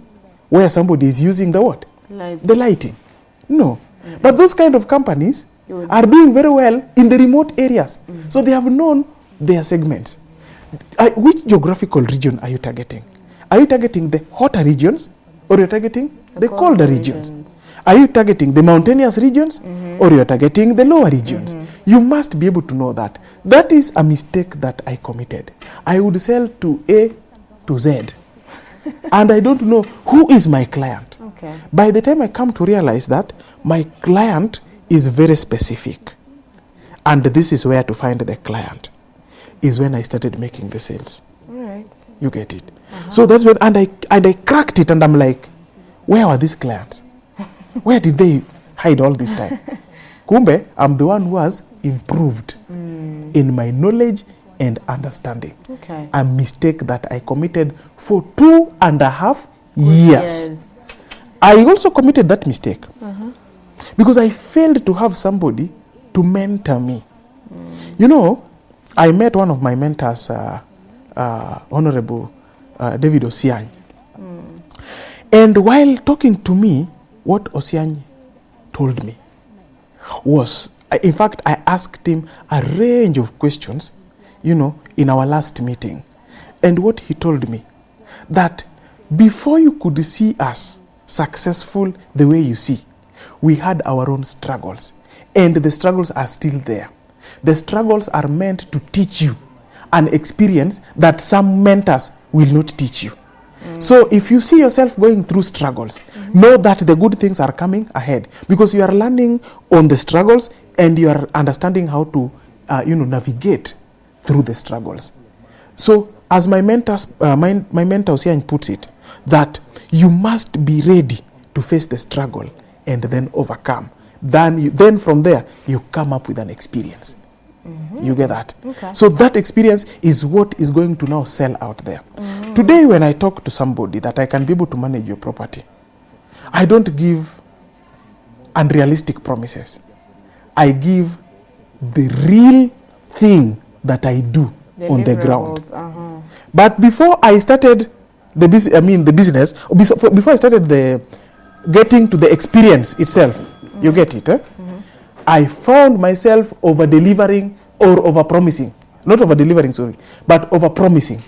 where somebody is using the what? The lighting. No. But those kind of companies are doing very well in the remote areas. So they have known their segments. Which geographical region are you targeting? Are you targeting the hotter regions or you're targeting the colder regions? Are you targeting the mountainous regions or you're targeting the lower regions? You must be able to know that. That is a mistake that I committed. I would sell to A to Z. And I don't know who is my client. Okay. By the time I come to realize that my client is very specific, and this is where to find the client, is when I started making the sales. All right. You get it. So that's when, and I cracked it, and I'm like, where were these clients? Where did they hide all this time? Kumbe, I'm the one who has improved in my knowledge and understanding. Okay. A mistake that I committed for 2.5 years. I also committed that mistake because I failed to have somebody to mentor me. I met one of my mentors, Honorable David Osiany. And while talking to me, what Osiany told me was, in fact, I asked him a range of questions, in our last meeting. And what he told me, that before you could see us successful the way you see, we had our own struggles. And the struggles are still there. The struggles are meant to teach you an experience that some mentors will not teach you. So if you see yourself going through struggles, know that the good things are coming ahead because you are learning on the struggles and you are understanding how to, navigate through the struggles. So as my mentor Osiany puts it, that you must be ready to face the struggle and then overcome. Then from there, you come up with an experience. You get that? Okay. So that experience is what is going to now sell out there. Today, when I talk to somebody that I can be able to manage your property, I don't give unrealistic promises. I give the real thing that I do on the ground. But before I started the business, before I started getting to the experience itself, you get it, I found myself over-delivering or over-promising. Not over-delivering, sorry, but over-promising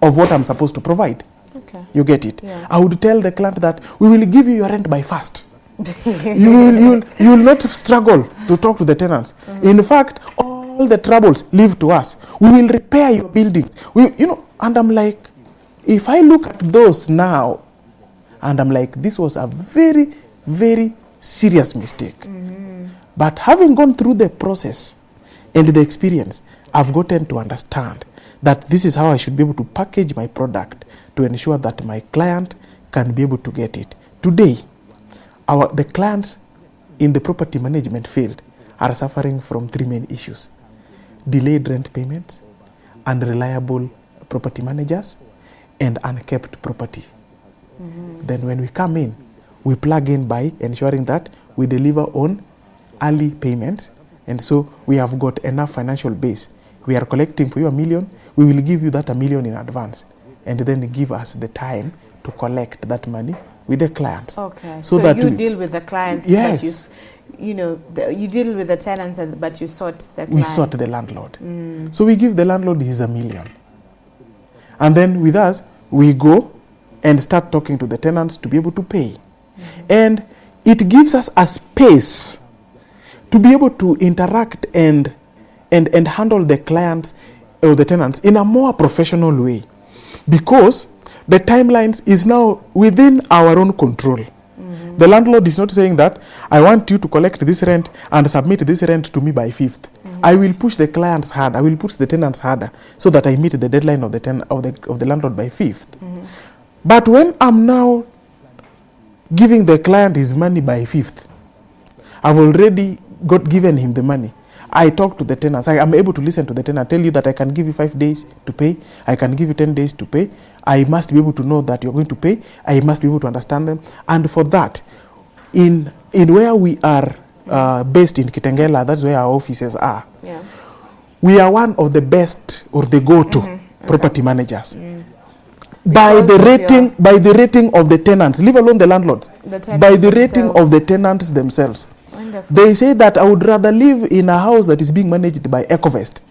of what I'm supposed to provide. Okay. You get it? Yeah. I would tell the client that we will give you your rent by first. you will not struggle to talk to the tenants. In fact, all the troubles leave to us. We will repair your buildings. And I'm like, if I look at those now, and I'm like, this was a very, very serious mistake. But having gone through the process and the experience, I've gotten to understand that this is how I should be able to package my product to ensure that my client can be able to get it. Today, the clients in the property management field are suffering from 3 main issues: delayed rent payments, unreliable property managers, and unkept property. Then when we come in, we plug in by ensuring that we deliver on early payments, and so we have got enough financial base. We are collecting for you $1 million, we will give you that $1 million in advance, and then give us the time to collect that money with the clients. Okay, so that you deal with the clients. Yes. You deal with the tenants, but you sort the clients. We sort the landlord. So we give the landlord his $1 million. And then with us, we go and start talking to the tenants to be able to pay. And it gives us a space to be able to interact and handle the clients or the tenants in a more professional way, because the timelines is now within our own control. The landlord is not saying that I want you to collect this rent and submit this rent to me by 5th. I will push the clients hard. I will push the tenants harder so that I meet the deadline of the landlord by 5th. But when I'm now giving the client his money by 5th, I've already given him the money. I talk to the tenants. I am able to listen to the tenant, tell you that I can give you 5 days to pay. I can give you 10 days to pay. I must be able to know that you're going to pay. I must be able to understand them. And for that, in where we are based in Kitengela, that's where our offices are. Yeah. We are one of the best or the go-to property managers. By the rating of the tenants, leave alone the landlords. By the rating of the tenants themselves. Wonderful. They say that I would rather live in a house that is being managed by Ecovest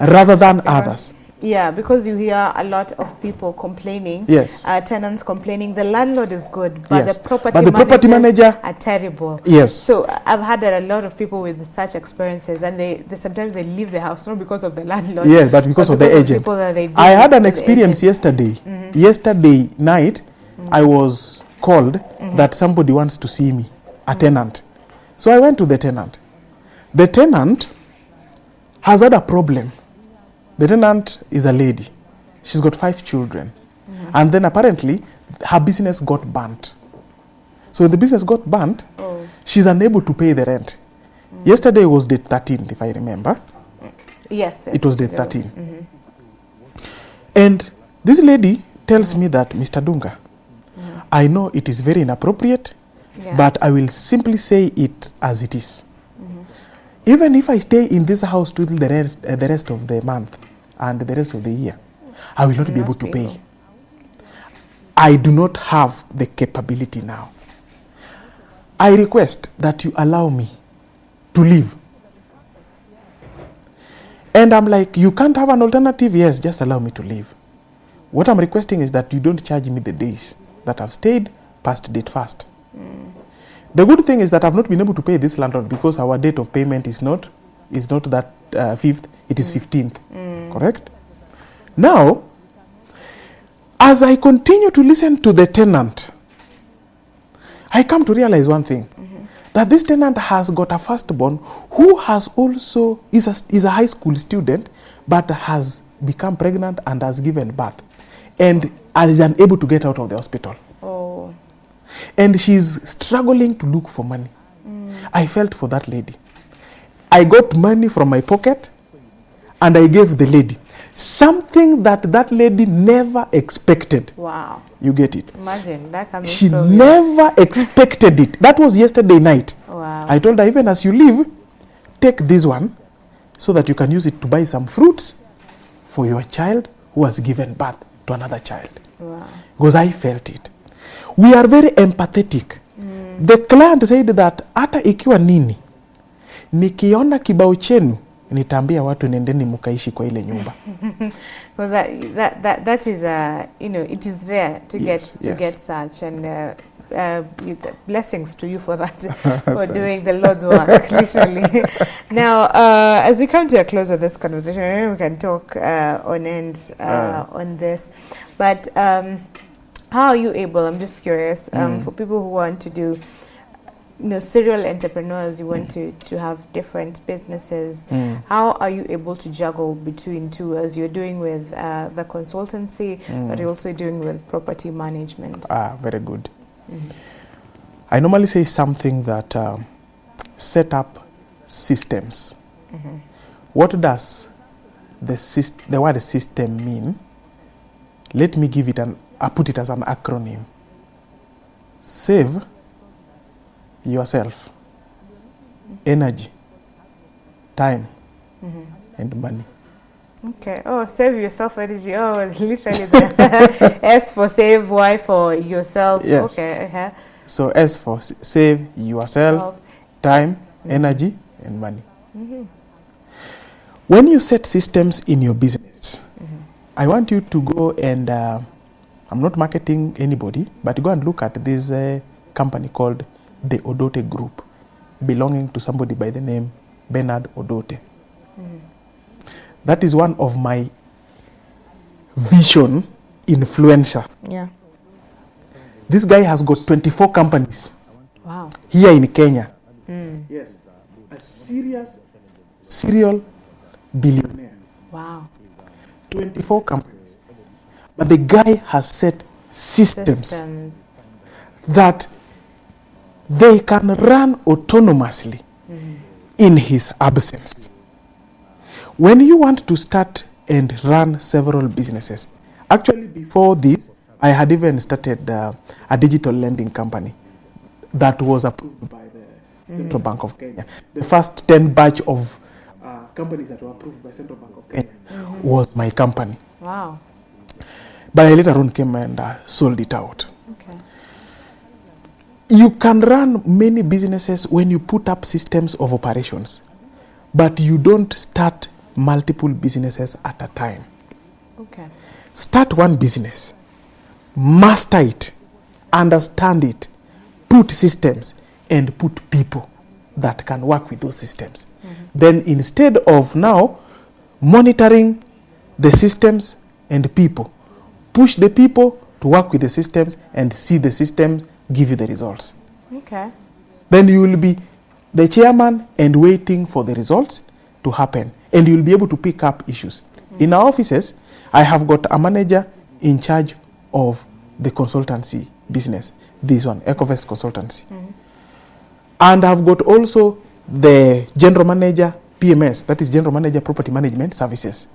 rather than others. Yeah, because you hear a lot of people complaining. Yes. Tenants complaining. The landlord is good, but the property manager are terrible. Yes. So I've had a lot of people with such experiences, and they sometimes they leave the house not because of the landlord. Yes, but because of the agent. I had an experience yesterday. Yesterday night, I was called that somebody wants to see me, a tenant. So I went to the tenant. The tenant has had a problem. The tenant is a lady. She's got 5 children. And then apparently her business got burnt. So when the business got burnt, she's unable to pay the rent. Yesterday was date 13th, if I remember. Yes. It was date 13. And this lady tells me that, Mr. Dunga, I know it is very inappropriate, but I will simply say it as it is. Even if I stay in this house till the rest of the month and the rest of the year, I will not be able to pay. I do not have the capability now. I request that you allow me to leave. And I'm like, you can't have an alternative? Yes, just allow me to leave. What I'm requesting is that you don't charge me the days that I've stayed past date first. The good thing is that I've not been able to pay this landlord because our date of payment is not that 5th, it is 15th, correct? Now, as I continue to listen to the tenant, I come to realize one thing, that this tenant has got a firstborn who has also, is a high school student, but has become pregnant and has given birth, and is unable to get out of the hospital. And she's struggling to look for money. I felt for that lady. I got money from my pocket and I gave the lady something that lady never expected. Wow. You get it? Imagine that coming She from never expected it. That was yesterday night. Wow. I told her, even as you leave, take this one so that you can use it to buy some fruits for your child who has given birth to another child. Wow. Because I felt it. We are very empathetic. The client said that hata ikiwa nini, nikiona kibao chenu, nitaambia watu nendeni mukaishi kwa ile nyumba. Well, that is it is rare to get such, and blessings to you for that, for doing the Lord's work, literally. Now, as we come to a close of this conversation, we can talk on end on this. But how are you able, I'm just curious, for people who want to do, serial entrepreneurs, you want to have different businesses, how are you able to juggle between two, as you're doing with the consultancy, but you're also doing with property management? Very good. I normally say something that set up systems. What does the word system mean? Let me give it I put it as an acronym. Save yourself energy, time, and money. Okay. Oh, save yourself energy. Oh, literally the S for save, Y for yourself. Yes. Okay. So S for save yourself, time, energy, and money. When you set systems in your business, I want you to go and, I'm not marketing anybody, but go and look at this company called the Odote Group, belonging to somebody by the name Bernard Odote. That is one of my vision influencer. Yeah. This guy has got 24 companies. Wow. Here in Kenya. Yes. A serial billionaire. Wow. 24 companies. But the guy has set systems. That they can run autonomously in his absence. When you want to start and run several businesses, actually before this, I had even started a digital lending company that was approved by the Central Bank of Kenya. The first 10 batch of companies that were approved by Central Bank of Kenya was my company. Wow. But I later on came and sold it out. Okay. You can run many businesses when you put up systems of operations, but you don't start multiple businesses at a time. Okay. Start one business, master it, understand it, put systems, and put people that can work with those systems. Then instead of now monitoring the systems and people, push the people to work with the systems and see the systems give you the results. Okay. Then you will be the chairman and waiting for the results to happen, and you will be able to pick up issues. In our offices, I have got a manager in charge of the consultancy business, this one, EcoVest Consultancy. And I've got also the general manager, PMS, that is General Manager Property Management Services,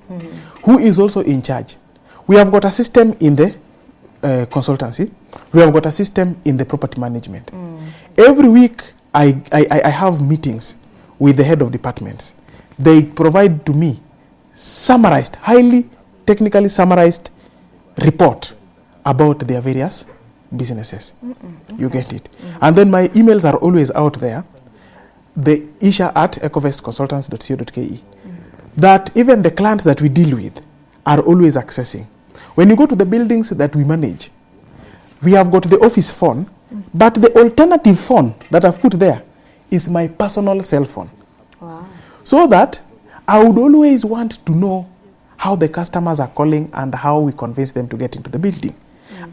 who is also in charge. We have got a system in the consultancy. We have got a system in the property management. Every week, I have meetings with the head of departments. They provide to me summarized, highly technically summarized report about their various businesses. You get it. And then my emails are always out there. The Isha at ecovestconsultants.co.ke. That even the clients that we deal with are always accessing. When you go to the buildings that we manage, we have got the office phone, but the alternative phone that I've put there is my personal cell phone. Wow. So that I would always want to know how the customers are calling and how we convince them to get into the building.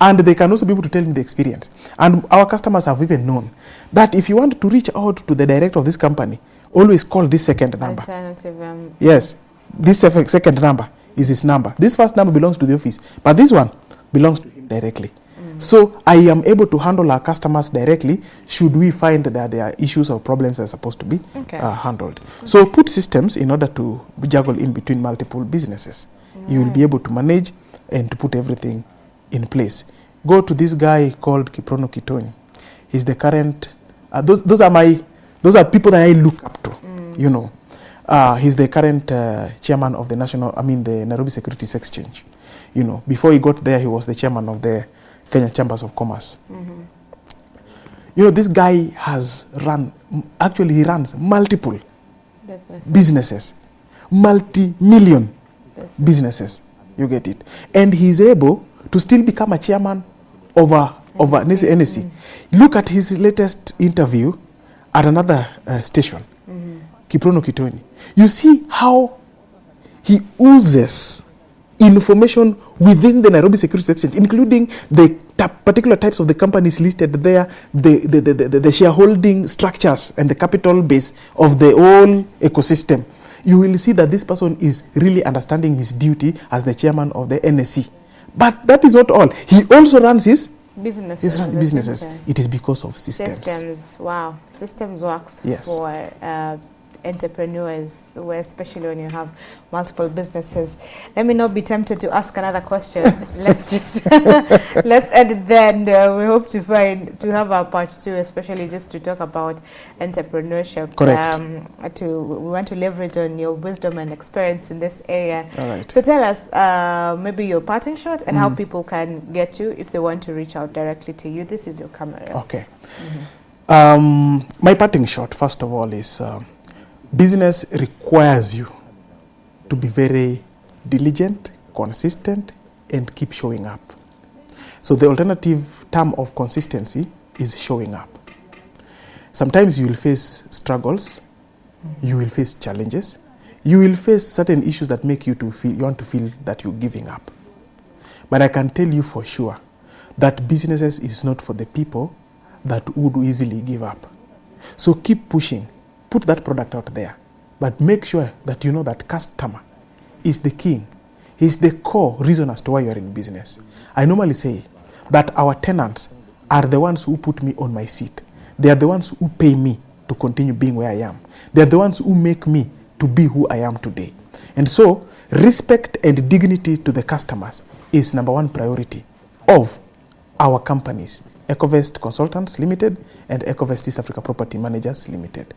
And they can also be able to tell me the experience. And our customers have even known that if you want to reach out to the director of this company, always call this second number. Alternative. Yes, this second number is his number. This first number belongs to the office, but this one belongs to him directly. So I am able to handle our customers directly should we find that there are issues or problems that are supposed to be handled. So put systems in order to juggle in between multiple businesses. You will be able to manage and to put everything in place. Go to this guy called Kiprono Kitoni. He's the current, those are people that I look up to, you know. He's the current chairman of the the Nairobi Securities Exchange. You know, before he got there, he was the chairman of the Kenya Chambers of Commerce. You know, this guy has he runs multiple businesses, multi-million businesses. You get it. And he's able to still become a chairman of a of NSC. Look at his latest interview at another station, Kiprono Kitoni. You see how he oozes information within the Nairobi Securities Exchange, including the particular types of the companies listed there, the shareholding structures and the capital base of the whole ecosystem. You will see that this person is really understanding his duty as the chairman of the NSC. But that is not all. He also runs his businesses. It is because of systems. Systems, wow. Systems works for entrepreneurs, where especially when you have multiple businesses. Let me not be tempted to ask another question. Let's just let's end it then. We hope to have our part 2, especially just to talk about entrepreneurship. Correct. We want to leverage on your wisdom and experience in this area. All right. So tell us maybe your parting shot and how people can get you if they want to reach out directly to you. This is your camera. Okay. My parting shot, first of all, is business requires you to be very diligent, consistent, and keep showing up. So the alternative term of consistency is showing up. Sometimes you will face struggles, you will face challenges, you will face certain issues that make you want to feel that you're giving up. But I can tell you for sure that businesses is not for the people that would easily give up. So keep pushing. Put that product out there, but make sure that you know that customer is the king. He's the core reason as to why you're in business. I normally say that our tenants are the ones who put me on my seat. They are the ones who pay me to continue being where I am. They are the ones who make me to be who I am today. And so, respect and dignity to the customers is number one priority of our companies, Ecovest Consultants Limited and Ecovest East Africa Property Managers Limited.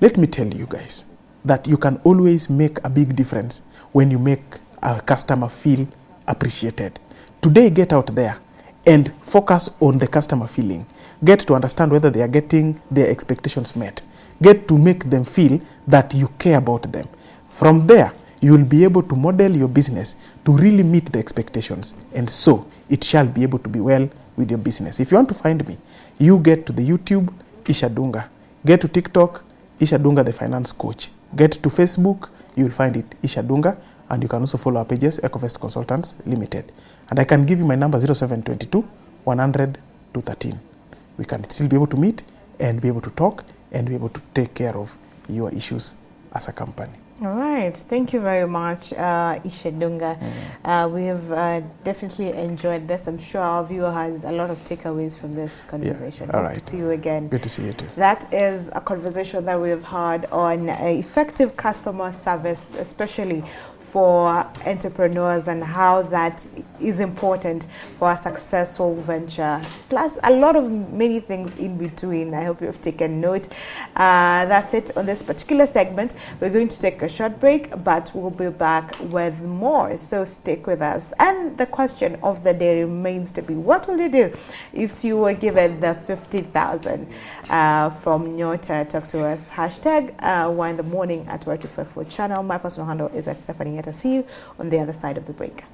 Let me tell you guys that you can always make a big difference when you make a customer feel appreciated. Today, get out there and focus on the customer feeling. Get to understand whether they are getting their expectations met. Get to make them feel that you care about them. From there, you will be able to model your business to really meet the expectations, and so it shall be able to be well with your business. If you want to find me, you get to the YouTube, Isha Dunga. Get to TikTok, Isha Dunga, the finance coach. Get to Facebook, you will find it, Isha Dunga, and you can also follow our pages, Ecovest Consultants Limited. And I can give you my number, 0722 100 213. We can still be able to meet and be able to talk and be able to take care of your issues as a company. All right. Thank you very much, Isha Dunga. We have definitely enjoyed this. I'm sure our viewer has a lot of takeaways from this conversation. Yeah. All Hope right. to see you again. Good to see you too. That is a conversation that we have had on effective customer service, especially for entrepreneurs, and how that is important for a successful venture, plus a lot of many things in between. I hope you have taken note. That's it on this particular segment. We're going to take a short break, but we'll be back with more, so stick with us. And the question of the day remains to be, what will you do if you were given the 50,000 from Nyota? Talk to us. Hashtag Y in the morning at Y254 channel. My personal handle is at Stephanie. To see you on the other side of the break.